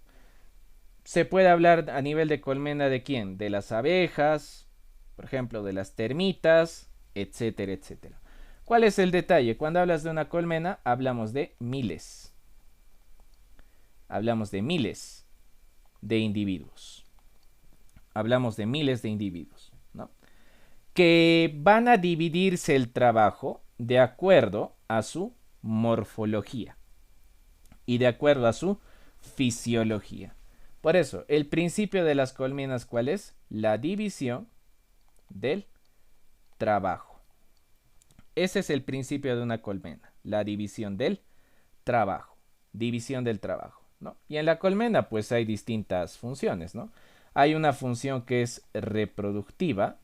se puede hablar a nivel de colmena de quién? De las abejas, por ejemplo, de las termitas, etcétera, etcétera. ¿Cuál es el detalle? Cuando hablas de una colmena, hablamos de miles. Hablamos de miles de individuos. Hablamos de miles de individuos, ¿no? Que van a dividirse el trabajo de acuerdo a su morfología y de acuerdo a su fisiología. Por eso, el principio de las colmenas, ¿cuál es? La división del trabajo. Ese es el principio de una colmena, la división del trabajo, división del trabajo, ¿no? Y en la colmena pues hay distintas funciones, ¿no? Hay una función que es reproductiva,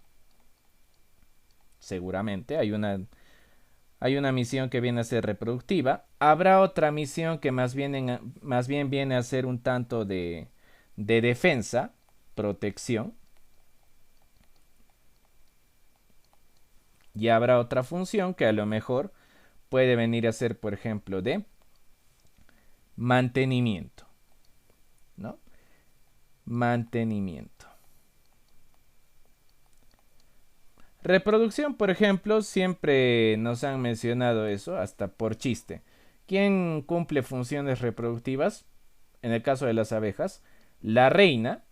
seguramente, hay una misión que viene a ser reproductiva, habrá otra misión que más bien viene a ser un tanto de defensa, protección, y habrá otra función que a lo mejor puede venir a ser, por ejemplo, de mantenimiento, ¿no? Mantenimiento. Reproducción, por ejemplo, siempre nos han mencionado eso, hasta por chiste. ¿Quién cumple funciones reproductivas? En el caso de las abejas, la reina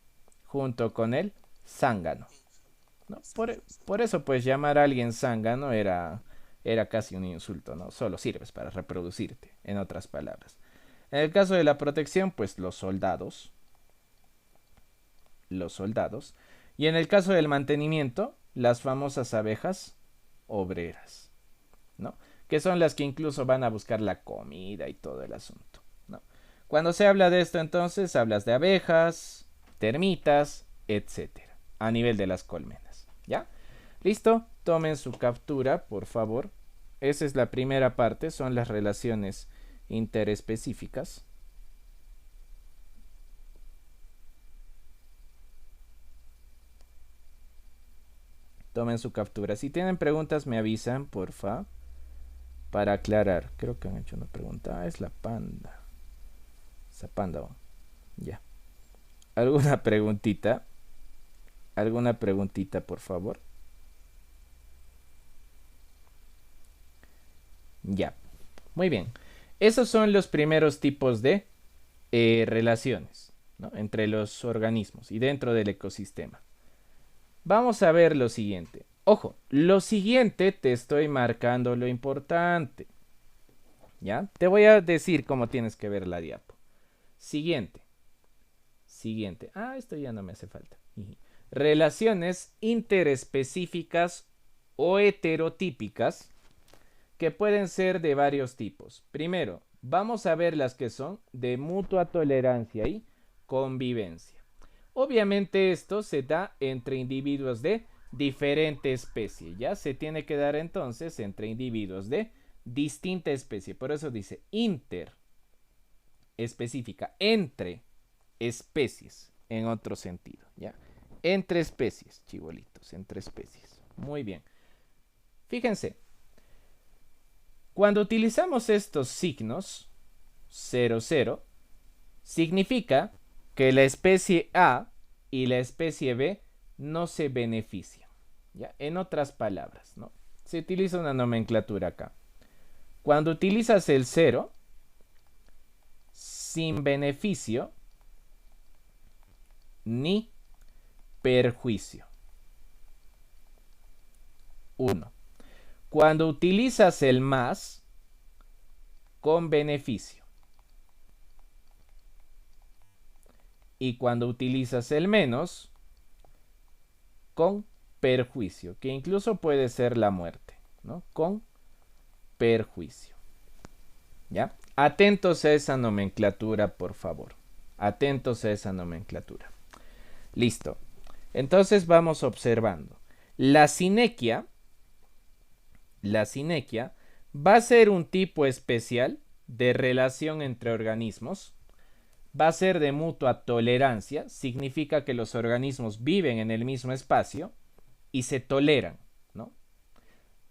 junto con el zángano, ¿no? Por eso, pues, llamar a alguien zángano era casi un insulto, ¿no? Solo sirves para reproducirte, en otras palabras. En el caso de la protección, pues los soldados. Y en el caso del mantenimiento, las famosas abejas obreras, ¿no? Que son las que incluso van a buscar la comida y todo el asunto, ¿no? Cuando se habla de esto, entonces, hablas de abejas, termitas, etcétera, a nivel de las colmenas, ¿ya? ¿Listo? Tomen su captura, por favor. Esa es la primera parte, son las relaciones interespecíficas. Tomen su captura. Si tienen preguntas me avisan, porfa, para aclarar. Creo que han hecho una pregunta. Ah, es la panda. Esa panda. Oh. Ya. ¿Alguna preguntita? ¿Alguna preguntita, por favor? Ya. Muy bien. Esos son los primeros tipos de relaciones, ¿no?, entre los organismos y dentro del ecosistema. Vamos a ver lo siguiente. Ojo, lo siguiente te estoy marcando lo importante. ¿Ya? Te voy a decir cómo tienes que ver la diapo. Siguiente. Siguiente. Ah, esto ya no me hace falta. Relaciones interespecíficas o heterotípicas que pueden ser de varios tipos. Primero, vamos a ver las que son de mutua tolerancia y convivencia. Obviamente esto se da entre individuos de diferente especie. Ya se tiene que dar entonces entre individuos de distinta especie. Por eso dice inter específica, entre especies en otro sentido. ¿Ya? Entre especies, chibolitos, entre especies. Muy bien. Fíjense. Cuando utilizamos estos signos 0, 0, significa que la especie A y la especie B no se benefician. ¿Ya? En otras palabras, ¿no? Se utiliza una nomenclatura acá. Cuando utilizas el 0, sin beneficio ni perjuicio. 1. Cuando utilizas el más, con beneficio. Y cuando utilizas el menos, con perjuicio, que incluso puede ser la muerte, ¿no? Con perjuicio. ¿Ya? Atentos a esa nomenclatura, por favor. Atentos a esa nomenclatura. Listo. Entonces vamos observando. La sinequia va a ser un tipo especial de relación entre organismos. Va a ser de mutua tolerancia, significa que los organismos viven en el mismo espacio y se toleran, ¿no?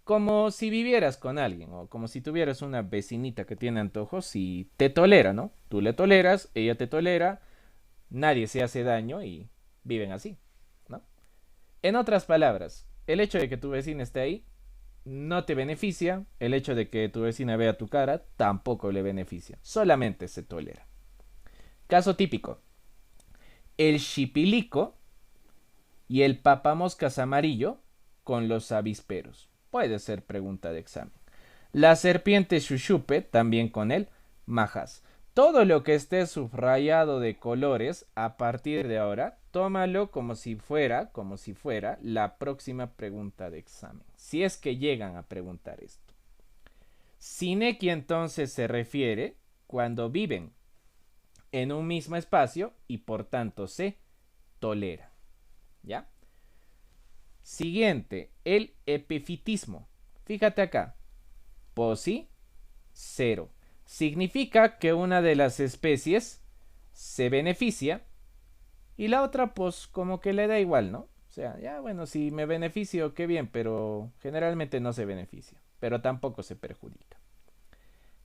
Como si vivieras con alguien o como si tuvieras una vecinita que tiene antojos y te tolera, ¿no? Tú le toleras, ella te tolera, nadie se hace daño y viven así, ¿no? En otras palabras, el hecho de que tu vecina esté ahí no te beneficia, el hecho de que tu vecina vea tu cara tampoco le beneficia, solamente se tolera. Caso típico, el xipilico y el papamoscas amarillo con los avisperos. Puede ser pregunta de examen. La serpiente xuxupe también con el majas. Todo lo que esté subrayado de colores a partir de ahora, tómalo como si fuera la próxima pregunta de examen. Si es que llegan a preguntar esto. Sinequia entonces se refiere cuando viven en un mismo espacio y por tanto se tolera. ¿Ya? Siguiente, el epifitismo. Fíjate acá. Posi, 0. Significa que una de las especies se beneficia y la otra pues como que le da igual, ¿no? O sea, ya bueno, si me beneficio, qué bien, pero generalmente no se beneficia, pero tampoco se perjudica.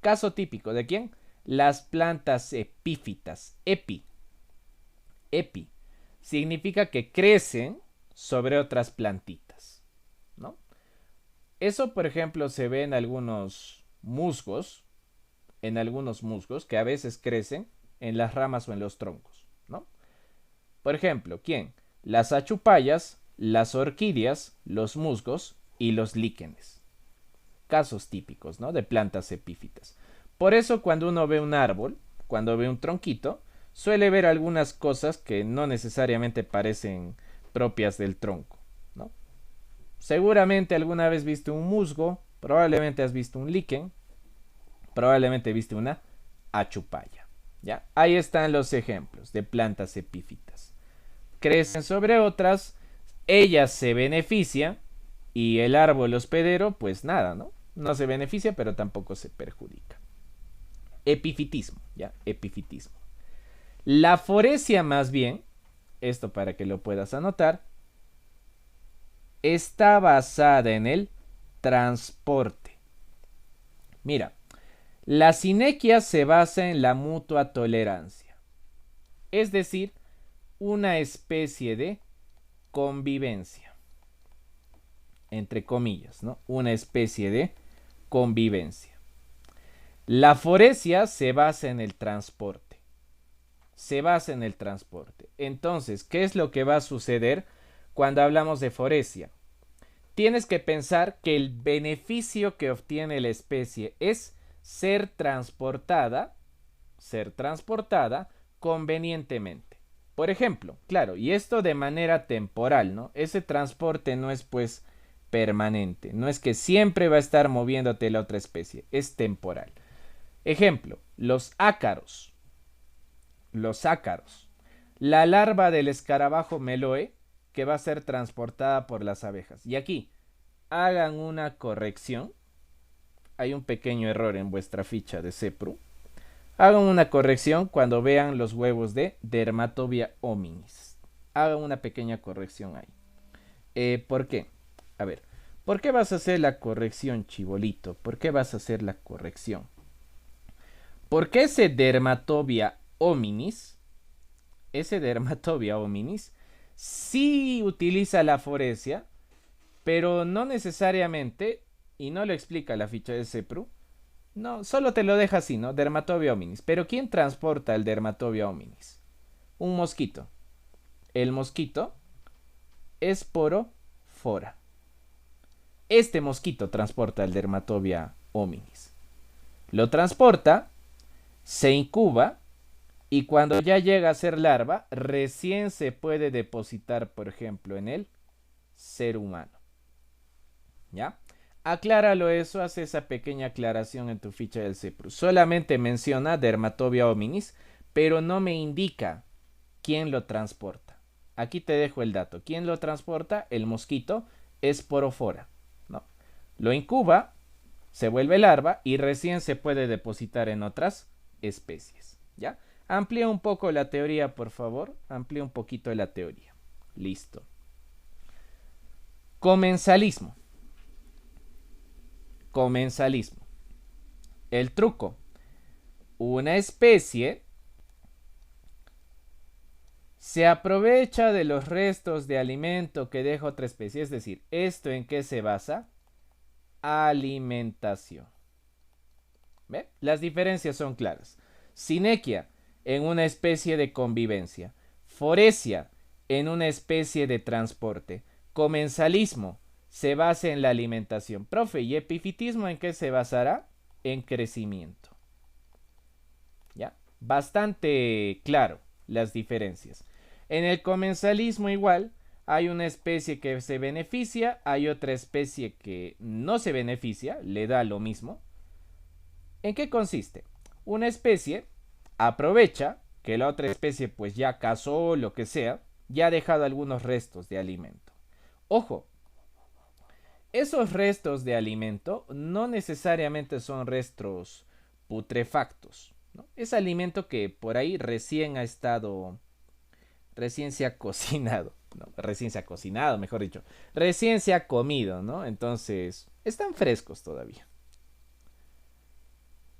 Caso típico, ¿de quién? Las plantas epífitas. Epi significa que crecen sobre otras plantitas, ¿no? Eso, por ejemplo, se ve en algunos musgos, que a veces crecen en las ramas o en los troncos, ¿no? Por ejemplo, ¿quién? Las achupallas, las orquídeas, los musgos y los líquenes. Casos típicos, ¿no?, de plantas epífitas. Por eso cuando uno ve un árbol, cuando ve un tronquito, suele ver algunas cosas que no necesariamente parecen propias del tronco, ¿no? Seguramente alguna vez viste un musgo, probablemente has visto un líquen, probablemente viste una achupalla. ¿Ya? Ahí están los ejemplos de plantas epífitas. Crecen sobre otras, ellas se benefician y el árbol hospedero, pues nada, ¿no? No se beneficia, pero tampoco se perjudica. Epifitismo, ¿ya? Epifitismo. La foresia más bien, esto para que lo puedas anotar, está basada en el transporte. Mira, la sinequia se basa en la mutua tolerancia, es decir, una especie de convivencia, entre comillas, ¿no? Una especie de convivencia. La foresia se basa en el transporte. Se basa en el transporte. Entonces, ¿qué es lo que va a suceder cuando hablamos de foresia? Tienes que pensar que el beneficio que obtiene la especie es ser transportada convenientemente. Por ejemplo, claro, y esto de manera temporal, ¿no? Ese transporte no es pues permanente, no es que siempre va a estar moviéndote la otra especie, es temporal. Ejemplo, los ácaros. Los ácaros. La larva del escarabajo meloe que va a ser transportada por las abejas. Y aquí, hagan una corrección. Hay un pequeño error en vuestra ficha de CEPRU. Hagan una corrección cuando vean los huevos de Dermatobia hominis. Hagan una pequeña corrección ahí. ¿Por qué? A ver, ¿por qué vas a hacer la corrección, chibolito? ¿Por qué vas a hacer la corrección? Porque ese Dermatobia hominis sí utiliza la foresia, pero no necesariamente, y no lo explica la ficha de CEPRU, no, solo te lo deja así, ¿no? Dermatobia hominis. Pero ¿quién transporta el Dermatobia hominis? Un mosquito. El mosquito es porofora. Este mosquito transporta el Dermatobia hominis. Lo transporta, se incuba, y cuando ya llega a ser larva, recién se puede depositar, por ejemplo, en el ser humano. ¿Ya? Acláralo eso, hace esa pequeña aclaración en tu ficha del CEPRU. Solamente menciona Dermatobia hominis, pero no me indica quién lo transporta. Aquí te dejo el dato. ¿Quién lo transporta? El mosquito esporofora, ¿no? Lo incuba, se vuelve larva y recién se puede depositar en otras especies. ¿Ya? Amplía un poco la teoría, por favor. Amplía un poquito la teoría. Listo. Comensalismo. Comensalismo. El truco. Una especie se aprovecha de los restos de alimento que deja otra especie. Es decir, ¿esto en qué se basa? Alimentación. ¿Ve? Las diferencias son claras. Sinequia en una especie de convivencia. Foresia en una especie de transporte. Comensalismo se basa en la alimentación. Profe, ¿y epifitismo en qué se basará? En crecimiento. ¿Ya? Bastante claro las diferencias. En el comensalismo igual hay una especie que se beneficia, hay otra especie que no se beneficia, le da lo mismo. ¿En qué consiste? Una especie aprovecha que la otra especie pues ya cazó, lo que sea, ya ha dejado algunos restos de alimento. Ojo, esos restos de alimento no necesariamente son restos putrefactos, ¿no? Es alimento que por ahí recién se ha cocinado, ¿no? Recién se ha cocinado, mejor dicho, recién se ha comido, ¿no? Entonces, están frescos todavía.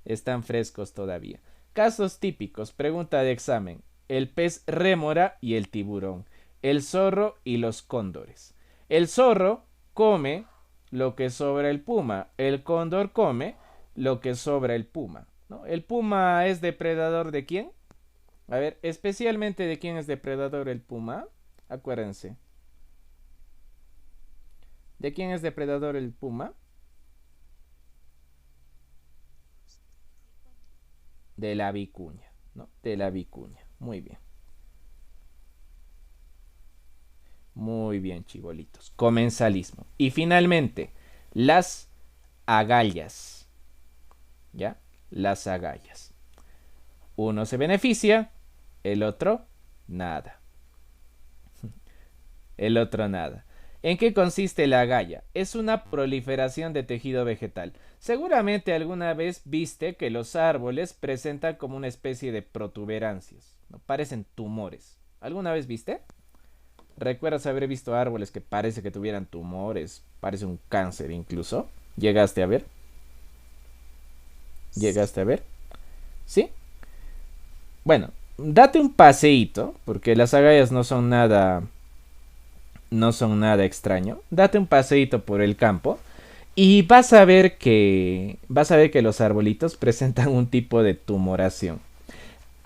Están frescos todavía. Casos típicos, pregunta de examen. El pez rémora y el tiburón. El zorro y los cóndores. El zorro come lo que sobra el puma. El cóndor come lo que sobra el puma, ¿no? ¿El puma es depredador de quién? A ver, especialmente de quién es depredador el puma. Acuérdense. ¿De quién es depredador el puma? De la vicuña, ¿no? De la vicuña. Muy bien. Muy bien, chibolitos. Comensalismo. Y finalmente, las agallas. ¿Ya? Las agallas. Uno se beneficia, el otro nada. El otro nada. ¿En qué consiste la agalla? Es una proliferación de tejido vegetal. Seguramente alguna vez viste que los árboles presentan como una especie de protuberancias, ¿no? Parecen tumores. ¿Alguna vez viste? ¿Recuerdas haber visto árboles que parece que tuvieran tumores? Parece un cáncer incluso. ¿Llegaste a ver? ¿Llegaste a ver? ¿Sí? Bueno, date un paseíto, porque las agallas no son nada extraño. Date un paseíto por el campo y vas a ver que los arbolitos presentan un tipo de tumoración.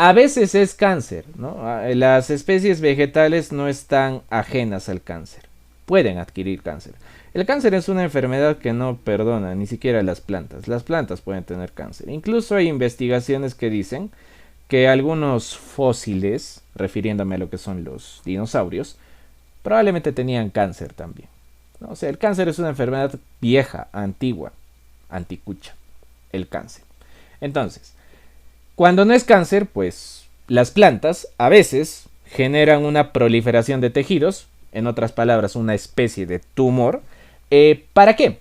A veces es cáncer, ¿no? Las especies vegetales no están ajenas al cáncer. Pueden adquirir cáncer. El cáncer es una enfermedad que no perdona ni siquiera las plantas. Las plantas pueden tener cáncer. Incluso hay investigaciones que dicen que algunos fósiles, refiriéndome a lo que son los dinosaurios, probablemente tenían cáncer también, ¿no? O sea, el cáncer es una enfermedad vieja, antigua, anticucha, el cáncer. Entonces, cuando no es cáncer, pues las plantas a veces generan una proliferación de tejidos, en otras palabras, una especie de tumor. ¿Para qué?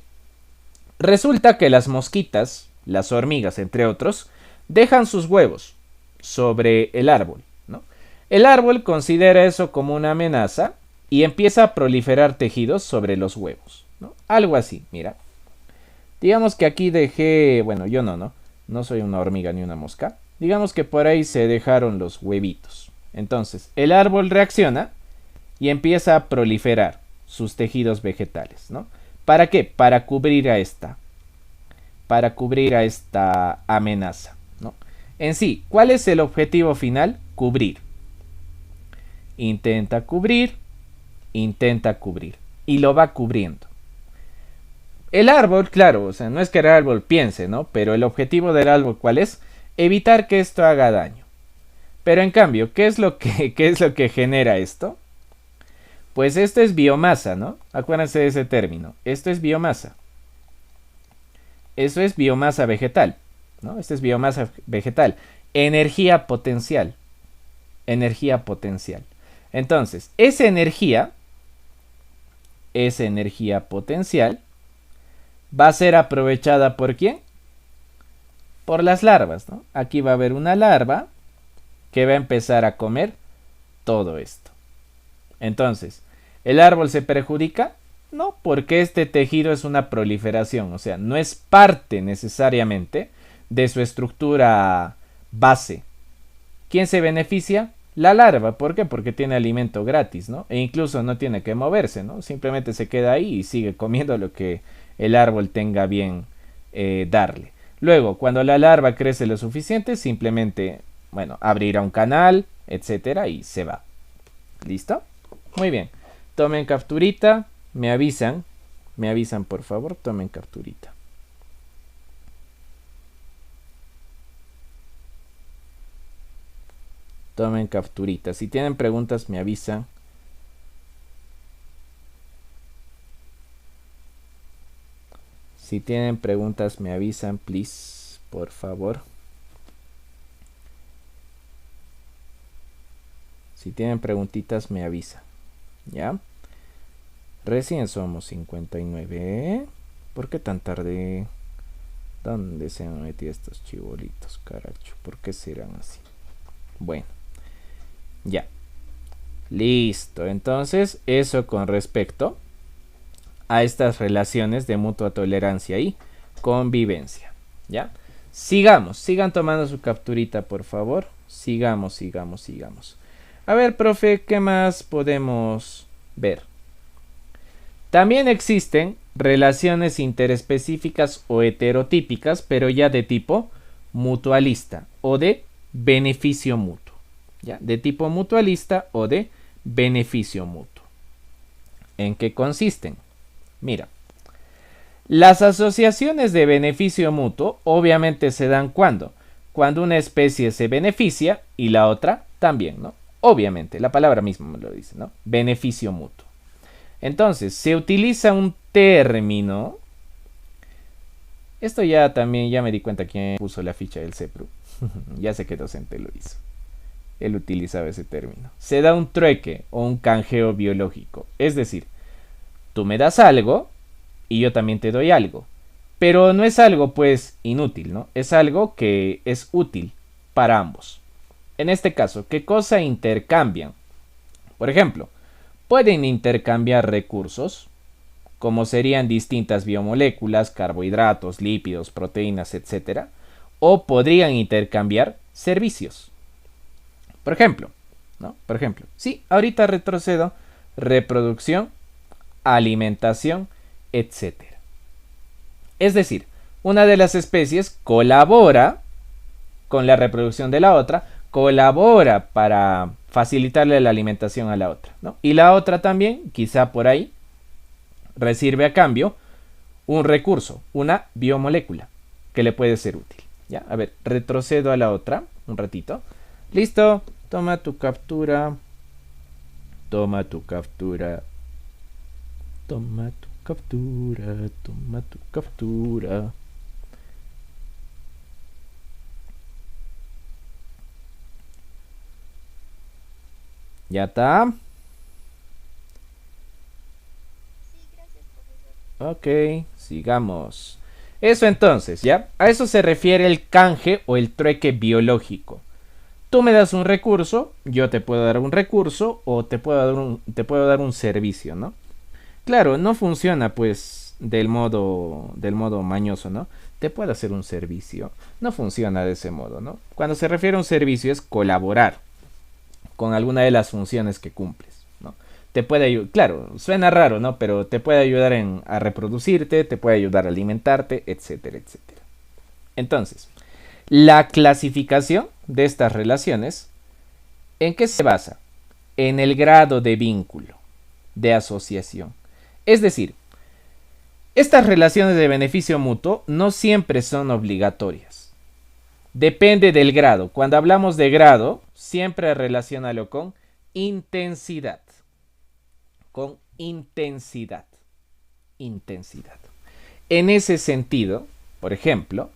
Resulta que las mosquitas, las hormigas, entre otros, dejan sus huevos sobre el árbol, ¿no? El árbol considera eso como una amenaza y empieza a proliferar tejidos sobre los huevos, ¿no? Algo así, mira. Digamos que aquí dejé, bueno, yo no soy una hormiga ni una mosca. Digamos que por ahí se dejaron los huevitos. Entonces, el árbol reacciona y empieza a proliferar sus tejidos vegetales, ¿no? ¿Para qué? Para cubrir a esta amenaza, ¿no? En sí, ¿cuál es el objetivo final? Cubrir. Intenta cubrir, y lo va cubriendo. El árbol, claro, o sea, no es que el árbol piense, ¿no? Pero el objetivo del árbol, ¿cuál es? Evitar que esto haga daño. Pero en cambio, ¿qué es lo que genera esto? Pues esto es biomasa, ¿no? Acuérdense de ese término. Esto es biomasa. Eso es biomasa vegetal, ¿no? Esto es biomasa vegetal. Energía potencial. Energía potencial. Entonces, esa energía potencial va a ser aprovechada ¿por quién? Por las larvas, ¿no? Aquí va a haber una larva que va a empezar a comer todo esto. Entonces, ¿el árbol se perjudica? No, porque este tejido es una proliferación, o sea, no es parte necesariamente de su estructura base. ¿Quién se beneficia? La larva. ¿Por qué? Porque tiene alimento gratis, ¿no? E incluso no tiene que moverse, ¿no? Simplemente se queda ahí y sigue comiendo lo que el árbol tenga bien darle. Luego, cuando la larva crece lo suficiente, simplemente, bueno, abrirá un canal, etcétera, y se va. ¿Listo? Muy bien. Tomen capturita, me avisan por favor, tomen capturita. Tomen capturita. Si tienen preguntas, me avisan. Si tienen preguntas, me avisan, please, por favor. Si tienen preguntitas, me avisan. ¿Ya? Recién somos 59. ¿Por qué tan tarde? ¿Dónde se han metido estos chibolitos, caracho? ¿Por qué serán así? Bueno. Ya. Listo. Entonces, eso con respecto a estas relaciones de mutua tolerancia y convivencia. ¿Ya? Sigan tomando su capturita, por favor. Sigamos. A ver, profe, ¿qué más podemos ver? También existen relaciones interespecíficas o heterotípicas, pero ya de tipo mutualista o de beneficio mutuo. ¿Ya? De tipo mutualista o de beneficio mutuo. ¿En qué consisten? Mira, las asociaciones de beneficio mutuo obviamente se dan cuando una especie se beneficia y la otra también, ¿no? Obviamente, la palabra misma me lo dice, ¿no? Beneficio mutuo. Entonces, se utiliza un término. Esto ya me di cuenta quién puso la ficha del CEPRU. Ya sé qué docente lo hizo. Él utilizaba ese término. Se da un trueque o un canjeo biológico. Es decir, tú me das algo y yo también te doy algo. Pero no es algo pues inútil, ¿no? Es algo que es útil para ambos. En este caso, ¿qué cosa intercambian? Por ejemplo, Pueden intercambiar recursos, como serían distintas biomoléculas, carbohidratos, lípidos, proteínas, etc. O podrían intercambiar servicios. Por ejemplo, ¿no? Sí, ahorita retrocedo, reproducción, alimentación, etc. Es decir, una de las especies colabora con la reproducción de la otra, colabora para facilitarle la alimentación a la otra, ¿no? Y la otra también, quizá por ahí, recibe a cambio un recurso, una biomolécula, que le puede ser útil. ¿Ya? A ver, retrocedo a la otra un ratito. Listo, toma tu captura. Toma tu captura. Toma tu captura. Toma tu captura. Ya está. Sí, gracias, profesor. Ok, sigamos. Eso entonces, ¿ya? A eso se refiere el canje o el trueque biológico. Tú me das un recurso, yo te puedo dar un recurso o te puedo dar un servicio, ¿no? Claro, no funciona pues del modo mañoso, ¿no? Te puedo hacer un servicio. No funciona de ese modo, ¿no? Cuando se refiere a un servicio es colaborar con alguna de las funciones que cumples, ¿no? Te puede ayudar, claro, suena raro, ¿no? Pero te puede ayudar a reproducirte, te puede ayudar a alimentarte, etcétera, etcétera. Entonces, la clasificación de estas relaciones, ¿en qué se basa? En el grado de vínculo, de asociación. Es decir, estas relaciones de beneficio mutuo no siempre son obligatorias. Depende del grado. Cuando hablamos de grado, siempre relaciónalo con intensidad. Con intensidad. Intensidad. En ese sentido, por ejemplo,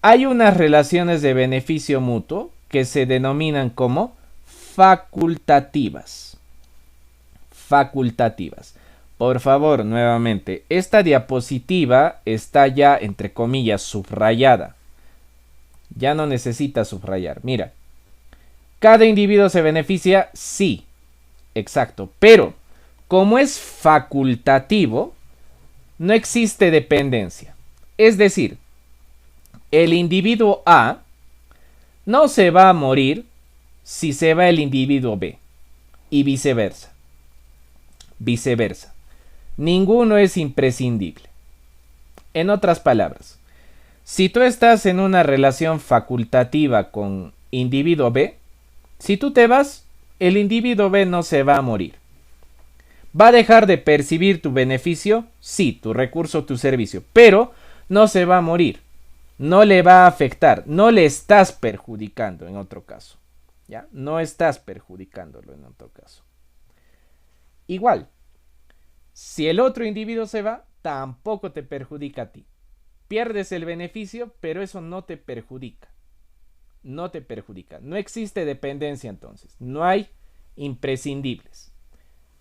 hay unas relaciones de beneficio mutuo que se denominan como facultativas. Facultativas. Por favor, nuevamente, esta diapositiva está ya, entre comillas, subrayada. Ya no necesita subrayar. Mira, ¿cada individuo se beneficia? Sí, exacto. Pero, como es facultativo, no existe dependencia. Es decir, el individuo A no se va a morir si se va el individuo B. Y viceversa. Viceversa. Ninguno es imprescindible. En otras palabras, si tú estás en una relación facultativa con individuo B, si tú te vas, el individuo B no se va a morir. ¿Va a dejar de percibir tu beneficio? Sí, tu recurso, tu servicio, pero no se va a morir. No le va a afectar, no le estás perjudicando en otro caso. ¿Ya? No estás perjudicándolo en otro caso. Igual, si el otro individuo se va, tampoco te perjudica a ti. Pierdes el beneficio, pero eso no te perjudica. No te perjudica. No existe dependencia entonces. No hay imprescindibles.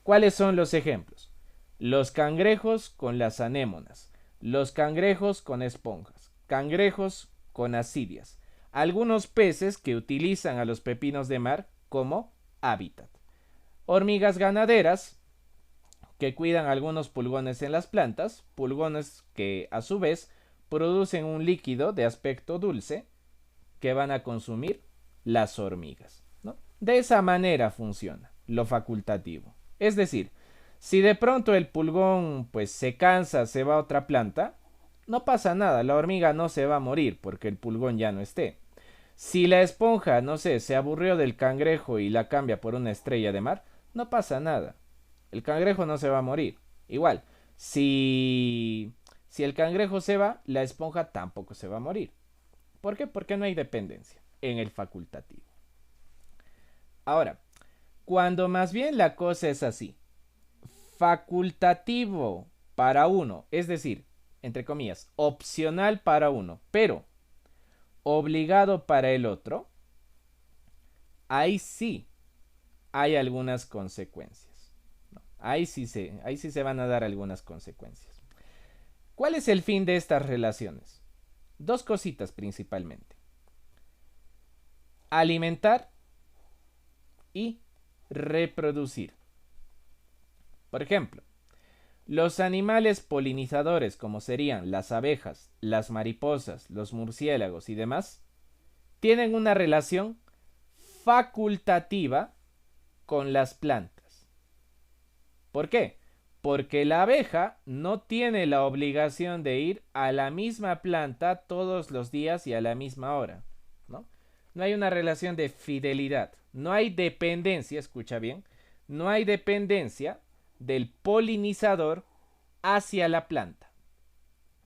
¿Cuáles son los ejemplos? Los cangrejos con las anémonas. Los cangrejos con esponjas. Cangrejos con ascidias. Algunos peces que utilizan a los pepinos de mar como hábitat. Hormigas ganaderas que cuidan algunos pulgones en las plantas, pulgones que a su vez producen un líquido de aspecto dulce que van a consumir las hormigas, ¿no? De esa manera funciona lo facultativo. Es decir, si de pronto el pulgón pues se cansa, se va a otra planta, no pasa nada, la hormiga no se va a morir porque el pulgón ya no esté. Si la esponja, no sé, se aburrió del cangrejo y la cambia por una estrella de mar, no pasa nada. El cangrejo no se va a morir. Igual, si el cangrejo se va, la esponja tampoco se va a morir. ¿Por qué? Porque no hay dependencia en el facultativo. Ahora, cuando más bien la cosa es así, facultativo para uno, es decir, entre comillas, opcional para uno, pero obligado para el otro, ahí sí hay algunas consecuencias. Ahí sí se van a dar algunas consecuencias. ¿Cuál es el fin de estas relaciones? Dos cositas principalmente. Alimentar y reproducir. Por ejemplo, los animales polinizadores, como serían las abejas, las mariposas, los murciélagos y demás, tienen una relación facultativa con las plantas. ¿Por qué? Porque la abeja no tiene la obligación de ir a la misma planta todos los días y a la misma hora, ¿no? No hay una relación de fidelidad, no hay dependencia, escucha bien, no hay dependencia del polinizador hacia la planta.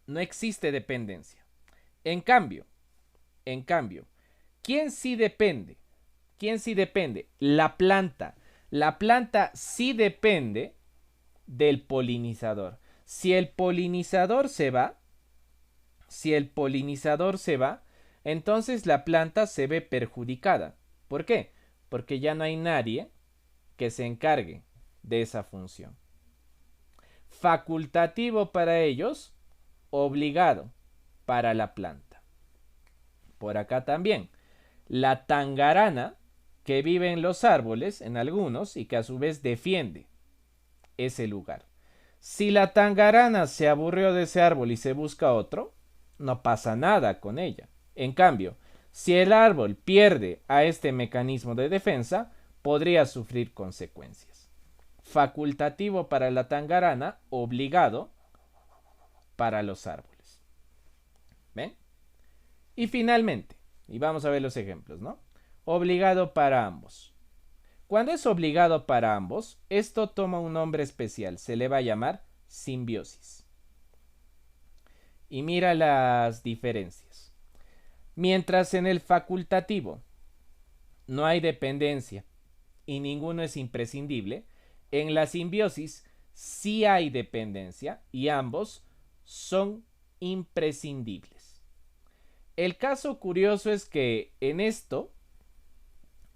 No existe dependencia. En cambio, ¿quién sí depende? ¿Quién sí depende? La planta. La planta sí depende del polinizador. Si el polinizador se va, entonces la planta se ve perjudicada. ¿Por qué? Porque ya no hay nadie que se encargue de esa función. Facultativo para ellos, obligado para la planta. Por acá también. La tangarana que vive en los árboles, en algunos, y que a su vez defiende ese lugar. Si la tangarana se aburrió de ese árbol y se busca otro, no pasa nada con ella. En cambio, si el árbol pierde a este mecanismo de defensa, podría sufrir consecuencias. Facultativo para la tangarana, obligado para los árboles. ¿Ven? Y finalmente, y vamos a ver los ejemplos, ¿no? Obligado para ambos. Cuando es obligado para ambos, esto toma un nombre especial, se le va a llamar simbiosis. Y mira las diferencias. Mientras en el facultativo no hay dependencia y ninguno es imprescindible, en la simbiosis sí hay dependencia y ambos son imprescindibles. El caso curioso es que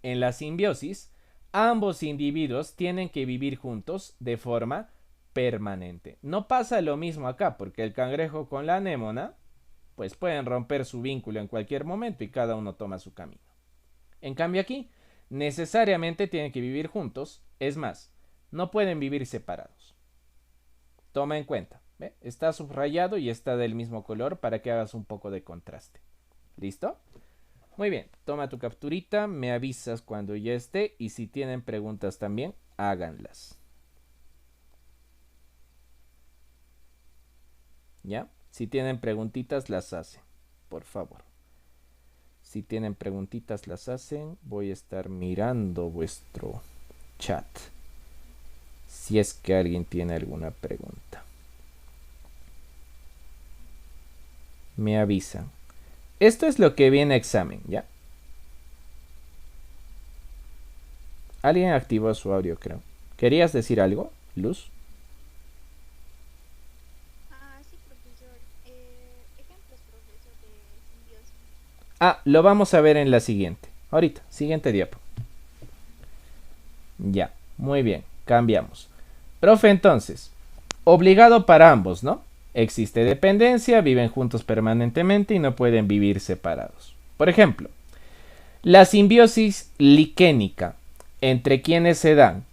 en la simbiosis, ambos individuos tienen que vivir juntos de forma permanente. No pasa lo mismo acá, porque el cangrejo con la anémona, pues pueden romper su vínculo en cualquier momento y cada uno toma su camino. En cambio aquí, necesariamente tienen que vivir juntos, es más, no pueden vivir separados. Toma en cuenta, ¿ve? Está subrayado y está del mismo color para que hagas un poco de contraste. ¿Listo? Muy bien, toma tu capturita, me avisas cuando ya esté y si tienen preguntas también, háganlas. ¿Ya? Si tienen preguntitas, las hacen, por favor. Si tienen preguntitas, las hacen. Voy a estar mirando vuestro chat. Si es que alguien tiene alguna pregunta. Me avisan. Esto es lo que viene a examen, ¿ya? Alguien activó su audio, creo. ¿Querías decir algo, Luz? Sí, profesor. Ejemplos, profesor, de simbiosis. Ah, lo vamos a ver en la siguiente. Ahorita, siguiente diapo. Ya, muy bien, cambiamos. Profe, entonces, obligado para ambos, ¿no? Existe dependencia, viven juntos permanentemente y no pueden vivir separados. Por ejemplo, la simbiosis liquénica, ¿entre quiénes se dan?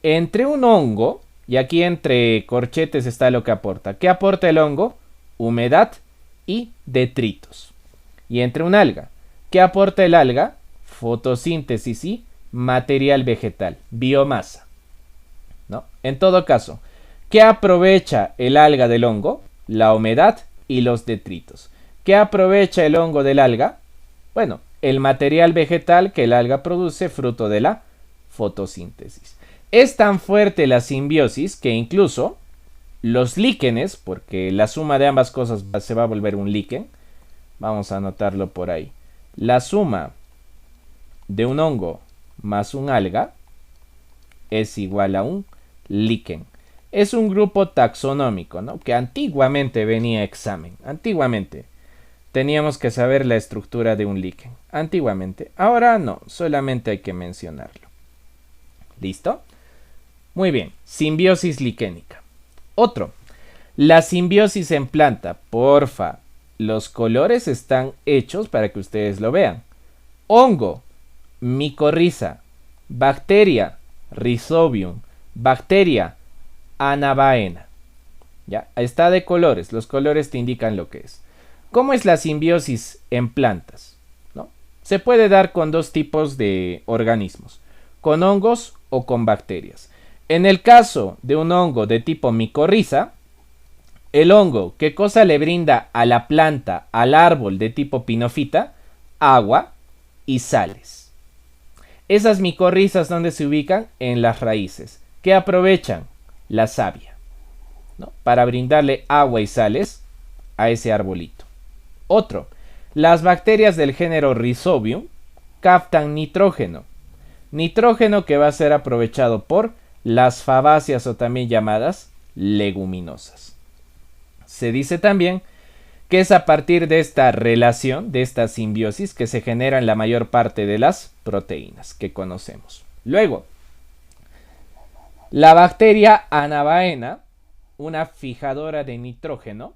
Entre un hongo, y aquí entre corchetes está lo que aporta. ¿Qué aporta el hongo? Humedad y detritos. Y entre un alga, ¿qué aporta el alga? Fotosíntesis y material vegetal, biomasa, ¿no? En todo caso, ¿qué aprovecha el alga del hongo? La humedad y los detritos. ¿Qué aprovecha el hongo del alga? Bueno, el material vegetal que el alga produce fruto de la fotosíntesis. Es tan fuerte la simbiosis que incluso los líquenes, porque la suma de ambas cosas se va a volver un líquen, vamos a anotarlo por ahí. La suma de un hongo más un alga es igual a un líquen. Es un grupo taxonómico, ¿no? Que antiguamente venía a examen. Antiguamente teníamos que saber la estructura de un líquen. Antiguamente. Ahora no, solamente hay que mencionarlo. ¿Listo? Muy bien. Simbiosis liquénica. Otro. La simbiosis en planta. Porfa. Los colores están hechos para que ustedes lo vean. Hongo, micorriza, bacteria, rhizobium, bacteria, Anabaena. ¿Ya? Está de colores, los colores te indican lo que es. ¿Cómo es la simbiosis en plantas? ¿No? Se puede dar con dos tipos de organismos, con hongos o con bacterias. En el caso de un hongo de tipo micorriza, el hongo, ¿qué cosa le brinda a la planta, al árbol de tipo pinofita? Agua y sales. Esas micorrizas, ¿dónde se ubican? En las raíces. ¿Qué aprovechan? La savia, ¿no? Para brindarle agua y sales a ese arbolito. Otro, las bacterias del género Rhizobium captan nitrógeno. Nitrógeno que va a ser aprovechado por las fabáceas o también llamadas leguminosas. Se dice también que es a partir de esta relación, de esta simbiosis, que se generan la mayor parte de las proteínas que conocemos. Luego, la bacteria Anabaena, una fijadora de nitrógeno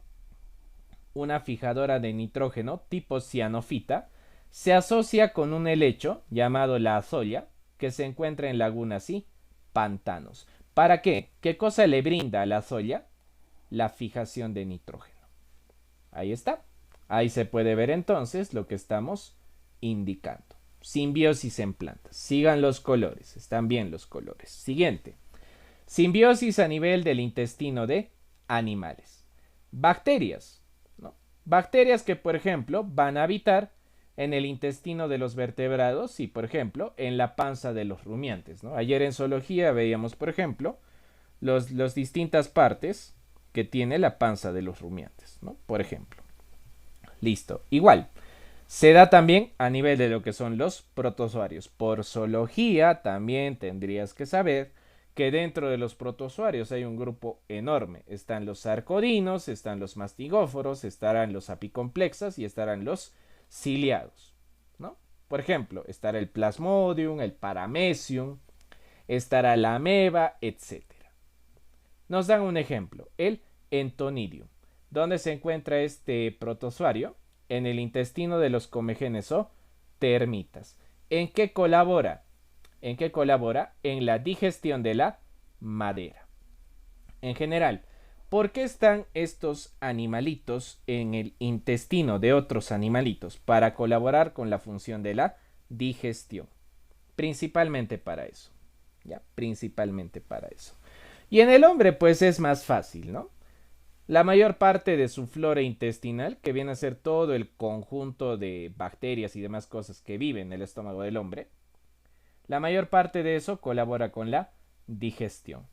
tipo cianofita, se asocia con un helecho llamado la azolla, que se encuentra en lagunas y pantanos. ¿Para qué? ¿Qué cosa le brinda a la azolla? La fijación de nitrógeno. Ahí está. Ahí se puede ver entonces lo que estamos indicando. Simbiosis en plantas. Sigan los colores. Están bien los colores. Siguiente. Simbiosis a nivel del intestino de animales. Bacterias, ¿no? Bacterias que, por ejemplo, van a habitar en el intestino de los vertebrados y, por ejemplo, en la panza de los rumiantes, ¿no? Ayer en zoología veíamos, por ejemplo, las distintas partes que tiene la panza de los rumiantes, ¿no? Por ejemplo. Listo. Igual. Se da también a nivel de lo que son los protozoarios. Por zoología también tendrías que saber que dentro de los protozoarios hay un grupo enorme. Están los sarcodinos, están los mastigóforos, estarán los apicomplexas y estarán los ciliados, ¿no? Por ejemplo, estará el plasmodium, el paramecium, estará la ameba, etc. Nos dan un ejemplo, el entonidium. ¿Dónde se encuentra este protozoario? En el intestino de los comegenes o termitas. ¿En qué colabora? ¿En qué colabora? En la digestión de la madera. En general, ¿por qué están estos animalitos en el intestino de otros animalitos? Para colaborar con la función de la digestión. Principalmente para eso. ¿Ya? Principalmente para eso. Y en el hombre, pues es más fácil, ¿no? La mayor parte de su flora intestinal, que viene a ser todo el conjunto de bacterias y demás cosas que viven en el estómago del hombre, la mayor parte de eso colabora con la digestión.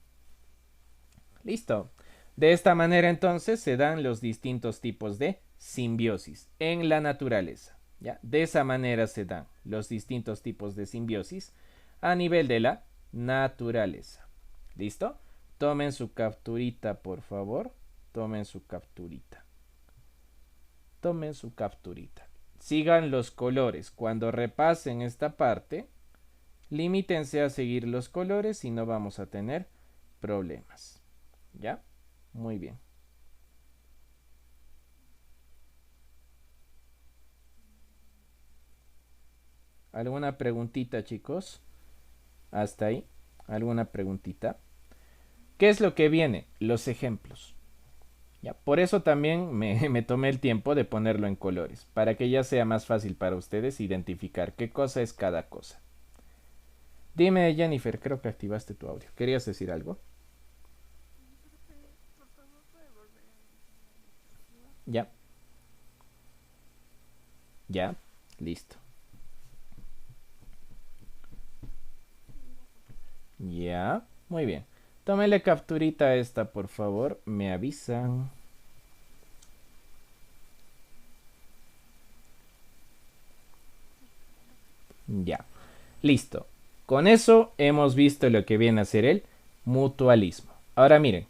Listo. De esta manera entonces se dan los distintos tipos de simbiosis en la naturaleza. ¿Ya? De esa manera se dan los distintos tipos de simbiosis a nivel de la naturaleza. ¿Listo? Tomen su capturita, por favor. Tomen su capturita. Tomen su capturita. Sigan los colores. Cuando repasen esta parte, limítense a seguir los colores y no vamos a tener problemas. ¿Ya? Muy bien. ¿Alguna preguntita, chicos? ¿Hasta ahí? ¿Alguna preguntita? ¿Qué es lo que viene? Los ejemplos. ¿Ya? Por eso también me tomé el tiempo de ponerlo en colores, para que ya sea más fácil para ustedes identificar qué cosa es cada cosa. Dime, Jennifer, creo que activaste tu audio. ¿Querías decir algo? Por favor, puede volver a mencionar la diapositiva. Ya. Ya. Listo. Ya. Muy bien. Tómele capturita a esta, por favor. Me avisan. Ya. Listo. Con eso hemos visto lo que viene a ser el mutualismo. Ahora miren.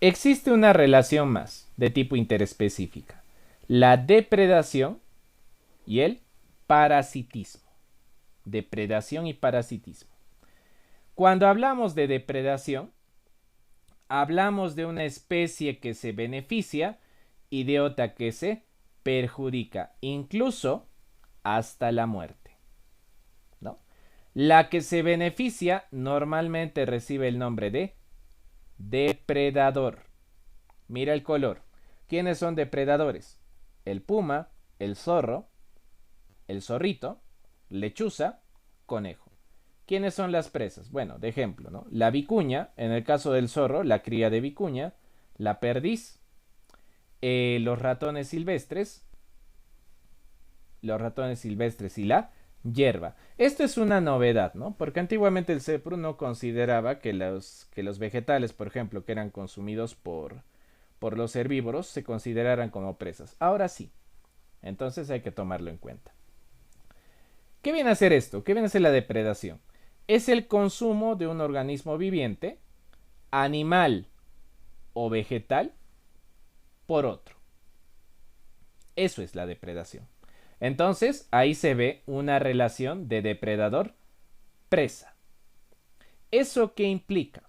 Existe una relación más de tipo interespecífica. La depredación y el parasitismo. Depredación y parasitismo. Cuando hablamos de depredación, hablamos de una especie que se beneficia y de otra que se perjudica, incluso hasta la muerte, ¿no? La que se beneficia normalmente recibe el nombre de Depredador. Mira el color. ¿Quiénes son depredadores? El puma, el zorro, el zorrito, lechuza, conejo. ¿Quiénes son las presas? Bueno, de ejemplo, ¿no? La vicuña, en el caso del zorro, la cría de vicuña, la perdiz, los ratones silvestres y la hierba. Esto es una novedad, ¿no? Porque antiguamente el CEPRU no consideraba que los vegetales, por ejemplo, que eran consumidos por los herbívoros, se consideraran como presas. Ahora sí. Entonces hay que tomarlo en cuenta. ¿Qué viene a ser esto? ¿Qué viene a ser la depredación? Es el consumo de un organismo viviente, animal o vegetal, por otro. Eso es la depredación. Entonces, ahí se ve una relación de depredador-presa. ¿Eso qué implica?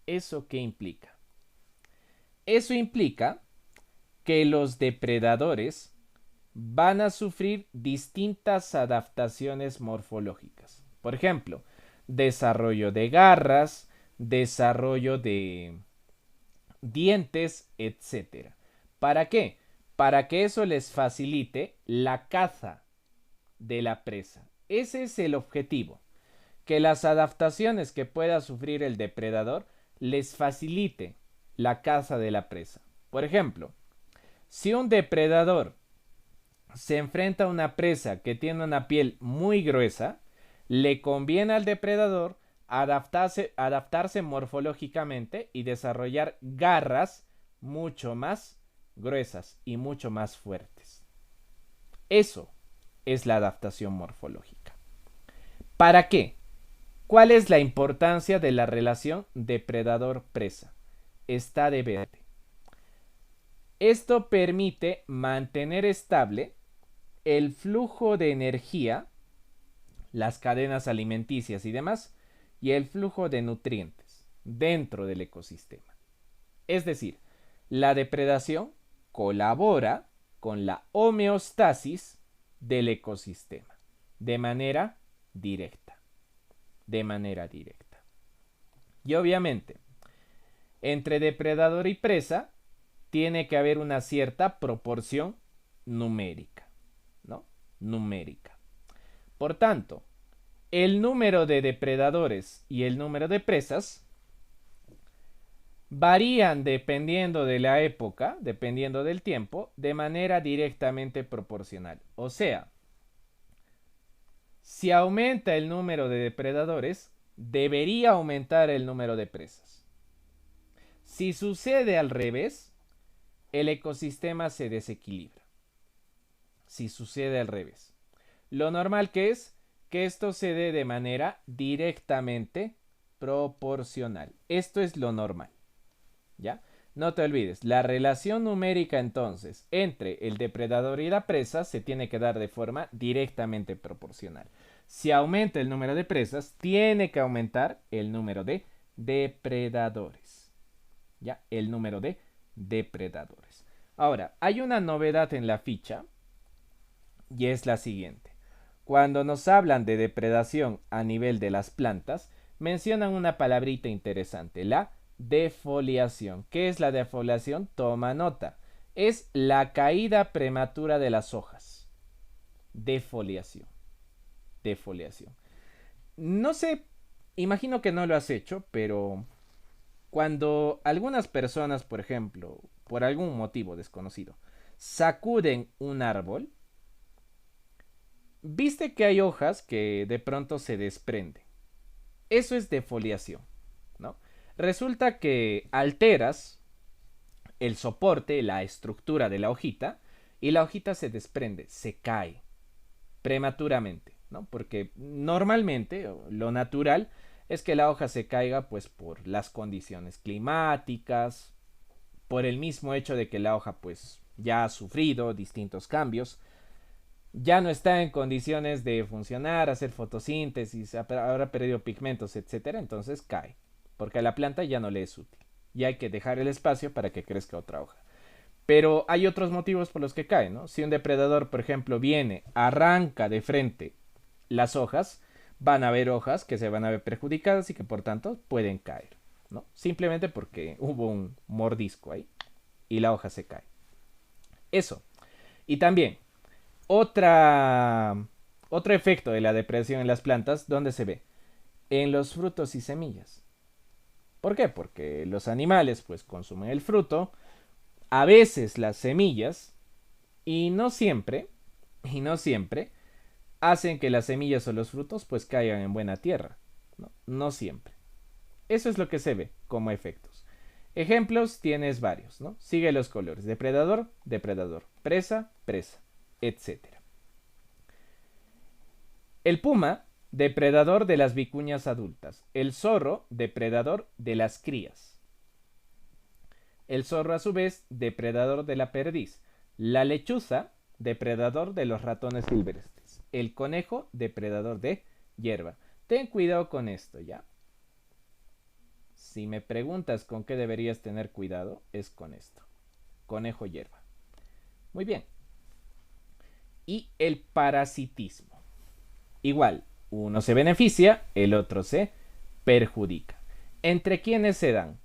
¿Eso qué implica? Eso implica que los depredadores van a sufrir distintas adaptaciones morfológicas. Por ejemplo, desarrollo de garras, desarrollo de dientes, etc. ¿Para qué? Para que eso les facilite la caza de la presa. Ese es el objetivo, que las adaptaciones que pueda sufrir el depredador les facilite la caza de la presa. Por ejemplo, si un depredador se enfrenta a una presa que tiene una piel muy gruesa, le conviene al depredador adaptarse morfológicamente y desarrollar garras mucho más gruesas y mucho más fuertes. Eso es la adaptación morfológica. ¿Para qué? ¿Cuál es la importancia de la relación depredador-presa? Está de verde. Esto permite mantener estable el flujo de energía, las cadenas alimenticias y demás, y el flujo de nutrientes dentro del ecosistema. Es decir, la depredación colabora con la homeostasis del ecosistema de manera directa. De manera directa. Y obviamente, entre depredador y presa tiene que haber una cierta proporción numérica, ¿no? Numérica. Por tanto, el número de depredadores y el número de presas varían dependiendo de la época, dependiendo del tiempo, de manera directamente proporcional. O sea, si aumenta el número de depredadores, debería aumentar el número de presas. Si sucede al revés, el ecosistema se desequilibra. Si sucede al revés. Lo normal que es que esto se dé de manera directamente proporcional. Esto es lo normal. ¿Ya? No te olvides, la relación numérica entonces entre el depredador y la presa se tiene que dar de forma directamente proporcional. Si aumenta el número de presas, tiene que aumentar el número de depredadores. ¿Ya? El número de depredadores. Ahora, hay una novedad en la ficha y es la siguiente. Cuando nos hablan de depredación a nivel de las plantas, mencionan una palabrita interesante, la defoliación. ¿Qué es la defoliación? Toma nota. Es la caída prematura de las hojas. Defoliación. Defoliación. No sé, imagino que no lo has hecho, pero cuando algunas personas, por ejemplo, por algún motivo desconocido, sacuden un árbol, viste que hay hojas que de pronto se desprenden. Eso es defoliación, ¿no? Resulta que alteras el soporte, la estructura de la hojita, y la hojita se desprende, se cae prematuramente, ¿no? Porque normalmente lo natural es que la hoja se caiga pues por las condiciones climáticas, por el mismo hecho de que la hoja pues ya ha sufrido distintos cambios, ya no está en condiciones de funcionar, hacer fotosíntesis, habrá perdido pigmentos, etcétera, entonces cae, porque a la planta ya no le es útil y hay que dejar el espacio para que crezca otra hoja. Pero hay otros motivos por los que cae, ¿no? Si un depredador, por ejemplo, viene, arranca de frente las hojas, van a haber hojas que se van a ver perjudicadas y que por tanto pueden caer. ¿no? Simplemente porque hubo un mordisco ahí y la hoja se cae. Eso. Y también, otra, otro efecto de la depredación en las plantas, ¿dónde se ve? En los frutos y semillas. ¿Por qué? Porque los animales pues consumen el fruto, a veces las semillas, y no siempre, hacen que las semillas o los frutos pues caigan en buena tierra. No, no siempre. Eso es lo que se ve como efectos. Ejemplos tienes varios, ¿no? Sigue los colores. Depredador, depredador. Presa, presa, etcétera. El puma, depredador de las vicuñas adultas. El zorro, depredador de las crías. El zorro, a su vez, depredador de la perdiz. La lechuza, depredador de los ratones silvestres. El conejo, depredador de hierba. Ten cuidado con esto, ¿ya? Si me preguntas con qué deberías tener cuidado, es con esto. Conejo hierba. Muy bien. Y el parasitismo. Igual, uno se beneficia, el otro se perjudica. ¿Entre quiénes se dan?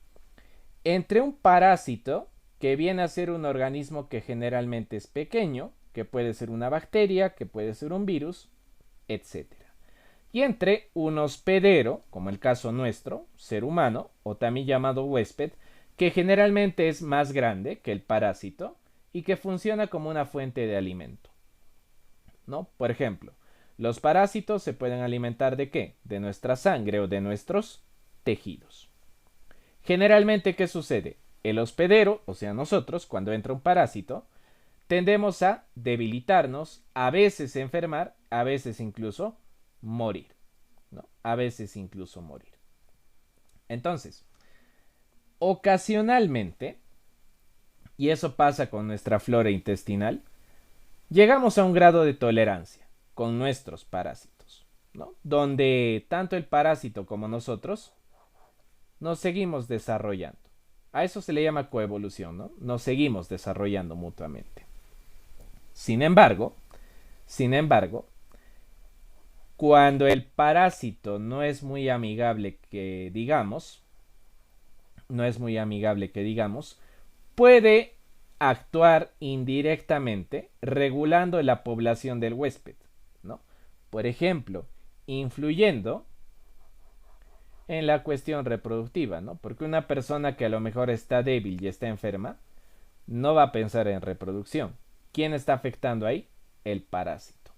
Entre un parásito, que viene a ser un organismo que generalmente es pequeño, que puede ser una bacteria, que puede ser un virus, etc. Y entre un hospedero, como el caso nuestro, ser humano, o también llamado huésped, que generalmente es más grande que el parásito y que funciona como una fuente de alimento, ¿no? Por ejemplo, los parásitos se pueden alimentar ¿de qué? De nuestra sangre o de nuestros tejidos. Generalmente, ¿qué sucede? El hospedero, o sea nosotros, cuando entra un parásito, tendemos a debilitarnos, a veces enfermar, a veces incluso morir, ¿no? A veces incluso morir. Entonces, ocasionalmente, y eso pasa con nuestra flora intestinal, llegamos a un grado de tolerancia con nuestros parásitos, ¿no? Donde tanto el parásito como nosotros nos seguimos desarrollando. A eso se le llama coevolución, ¿no? Nos seguimos desarrollando mutuamente. Sin embargo, cuando el parásito no es muy amigable que digamos, puede actuar indirectamente regulando la población del huésped, ¿no? Por ejemplo, influyendo en la cuestión reproductiva, ¿no? Porque una persona que a lo mejor está débil y está enferma, no va a pensar en reproducción. ¿Quién está afectando ahí? El parásito,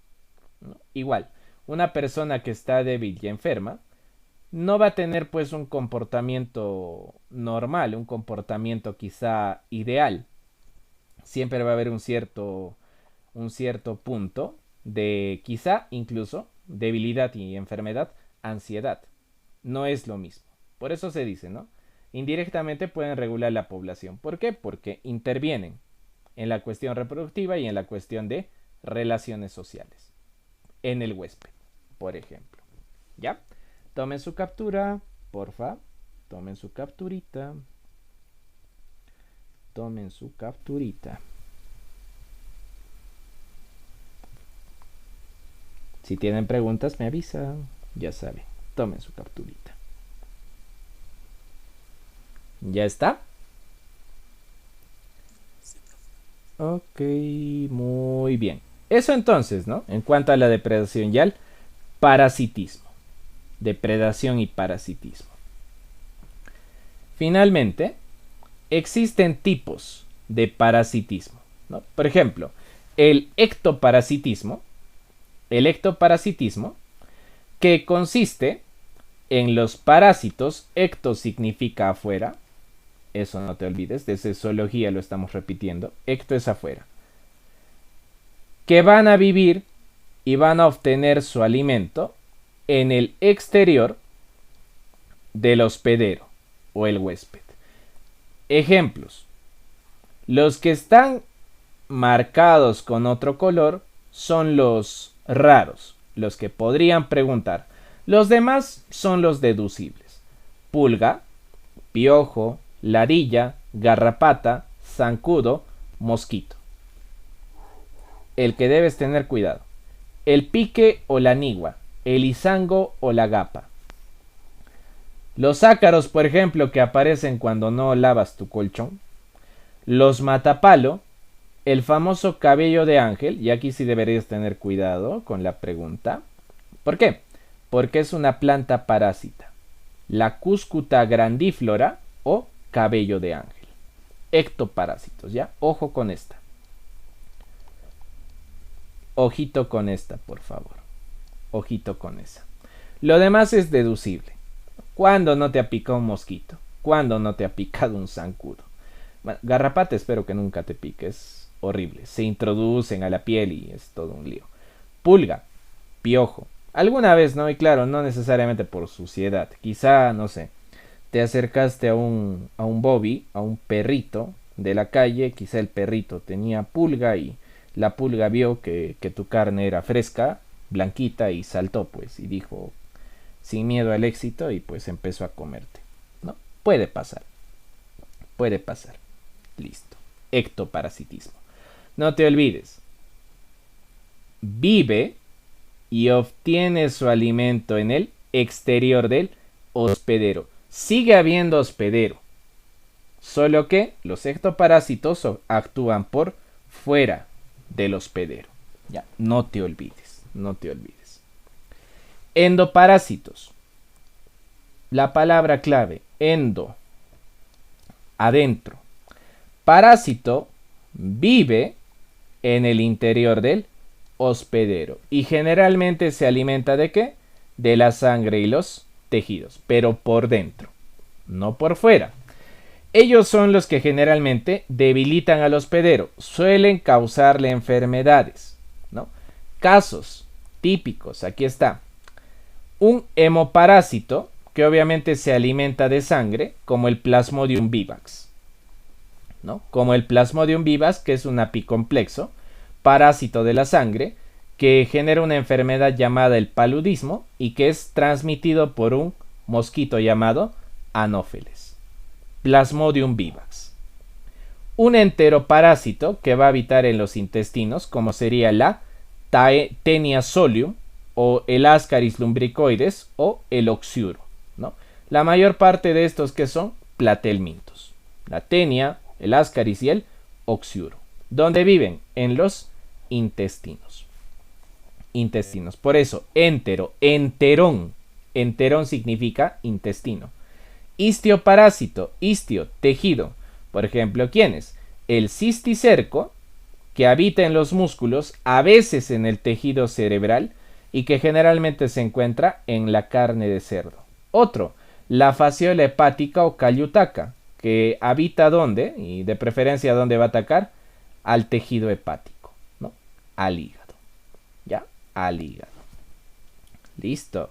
¿no? Igual, una persona que está débil y enferma, no va a tener pues un comportamiento normal, un comportamiento quizá ideal. Siempre va a haber un cierto punto de quizá incluso debilidad y enfermedad, ansiedad. No es lo mismo. Por eso se dice, ¿no? Indirectamente pueden regular la población. ¿Por qué? Porque intervienen en la cuestión reproductiva y en la cuestión de relaciones sociales. En el huésped, por ejemplo. ¿Ya? Tomen su captura, porfa. Tomen su capturita. Tomen su capturita. Si tienen preguntas, me avisan. Ya saben. Tomen su capturita. ¿Ya está? Ok, muy bien. Eso entonces, ¿no? En cuanto a la depredación y al parasitismo. Depredación y parasitismo. Finalmente, existen tipos de parasitismo, ¿no? Por ejemplo, el ectoparasitismo. El ectoparasitismo, que consiste en los parásitos, ecto significa afuera, eso no te olvides, desde zoología lo estamos repitiendo, ecto es afuera, que van a vivir y van a obtener su alimento en el exterior del hospedero o el huésped. Ejemplos, los que están marcados con otro color son los raros, los que podrían preguntar. Los demás son los deducibles. Pulga, piojo, ladilla, garrapata, zancudo, mosquito. El que debes tener cuidado. El pique o la nigua, el izango o la gapa. Los ácaros, por ejemplo, que aparecen cuando no lavas tu colchón. Los matapalo, el famoso cabello de ángel, y aquí sí deberías tener cuidado con la pregunta. ¿Por qué? Porque es una planta parásita. La cúscuta grandíflora o cabello de ángel. Ectoparásitos, ¿ya? Ojo con esta. Ojito con esta, por favor. Ojito con esa. Lo demás es deducible. ¿Cuándo no te ha picado un mosquito? ¿Cuándo no te ha picado un zancudo? Bueno, garrapata espero que nunca te pique, es horrible. Se introducen a la piel y es todo un lío. Pulga, piojo. Alguna vez, ¿no? Y claro, no necesariamente por suciedad. Quizá, no sé, te acercaste a un bobby, a un perrito de la calle. Quizá el perrito tenía pulga y la pulga vio que tu carne era fresca, blanquita y saltó pues y dijo sin miedo al éxito y pues empezó a comerte. ¿No? Puede pasar. Puede pasar. Listo. Ectoparasitismo. No te olvides. Vive y obtiene su alimento en el exterior del hospedero. Sigue habiendo hospedero. Solo que los ectoparásitos actúan por fuera del hospedero. Ya, no te olvides. No te olvides. Endoparásitos. La palabra clave, endo, adentro. Parásito vive en el interior del hospedero y generalmente se alimenta ¿de qué? De la sangre y los tejidos, pero por dentro, no por fuera. Ellos son los que generalmente debilitan al hospedero, suelen causarle enfermedades, ¿no? Casos típicos, aquí está. Un hemoparásito que obviamente se alimenta de sangre, como el Plasmodium vivax, ¿no? Como el Plasmodium vivax, que es un apicomplexo, parásito de la sangre, que genera una enfermedad llamada el paludismo y que es transmitido por un mosquito llamado Anopheles. Plasmodium vivax. Un enteroparásito que va a habitar en los intestinos, como sería la Taenia solium, o el Ascaris lumbricoides, o el oxiuro, ¿no? La mayor parte de estos que son platelmintos. La tenia, el Ascaris y el oxiuro. ¿Dónde viven? En los intestinos. Intestinos. Por eso, enterón. Enterón significa intestino. Histioparásito, histio, tejido. Por ejemplo, ¿quiénes? El cisticerco, que habita en los músculos, a veces en el tejido cerebral, y que generalmente se encuentra en la carne de cerdo. Otro, la fasciola hepática o callutaca, que habita ¿dónde? Y de preferencia ¿dónde va a atacar? Al tejido hepático, ¿no? Al hígado. ¿Ya? Al hígado. Listo.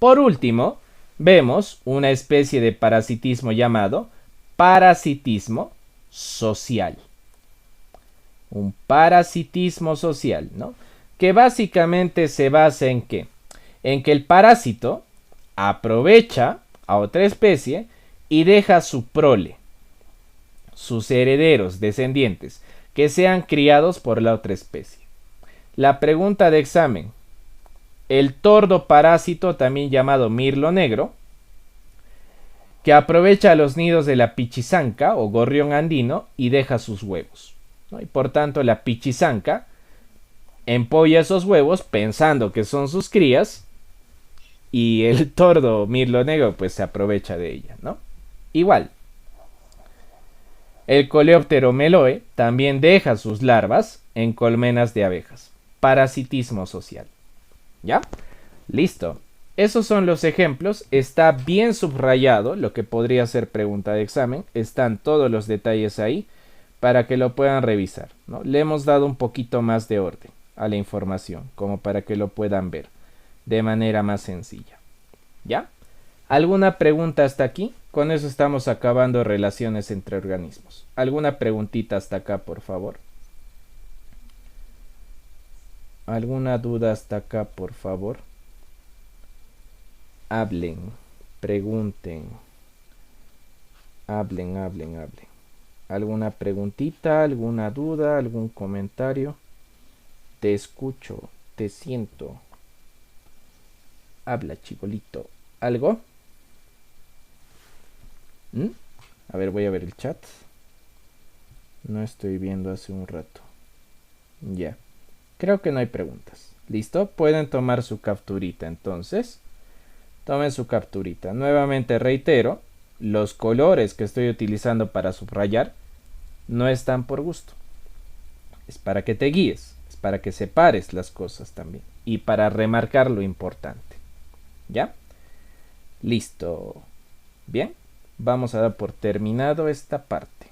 Por último, vemos una especie de parasitismo llamado parasitismo social. Un parasitismo social, ¿no? Que básicamente se basa en qué? En que el parásito aprovecha a otra especie y deja su prole, sus herederos, descendientes, que sean criados por la otra especie. La pregunta de examen. El tordo parásito, también llamado mirlo negro, que aprovecha los nidos de la pichizanca o gorrión andino y deja sus huevos, ¿no? Y por tanto la pichizanca empolla esos huevos pensando que son sus crías y el tordo mirlo negro pues se aprovecha de ella, ¿no? Igual. El coleóptero meloe también deja sus larvas en colmenas de abejas. Parasitismo social. ¿Ya? Listo. Esos son los ejemplos. Está bien subrayado lo que podría ser pregunta de examen. Están todos los detalles ahí para que lo puedan revisar, ¿no? Le hemos dado un poquito más de orden a la información, como para que lo puedan ver de manera más sencilla. ¿Ya? ¿Alguna pregunta hasta aquí? Con eso estamos acabando relaciones entre organismos. ¿Alguna preguntita hasta acá, por favor? ¿Alguna duda hasta acá, por favor? Hablen, pregunten. Hablen. ¿Alguna preguntita, alguna duda, algún comentario? Te escucho, te siento. Habla, chibolito. ¿Algo? ¿Mm? A ver, voy a ver el chat. No estoy viendo hace un rato. Ya. Creo que no hay preguntas. ¿Listo? Pueden tomar su capturita entonces. Tomen su capturita. Nuevamente reitero, los colores que estoy utilizando para subrayar no están por gusto. Es para que te guíes, es para que separes las cosas también y para remarcar lo importante. ¿Ya? Listo. Bien, vamos a dar por terminado esta parte.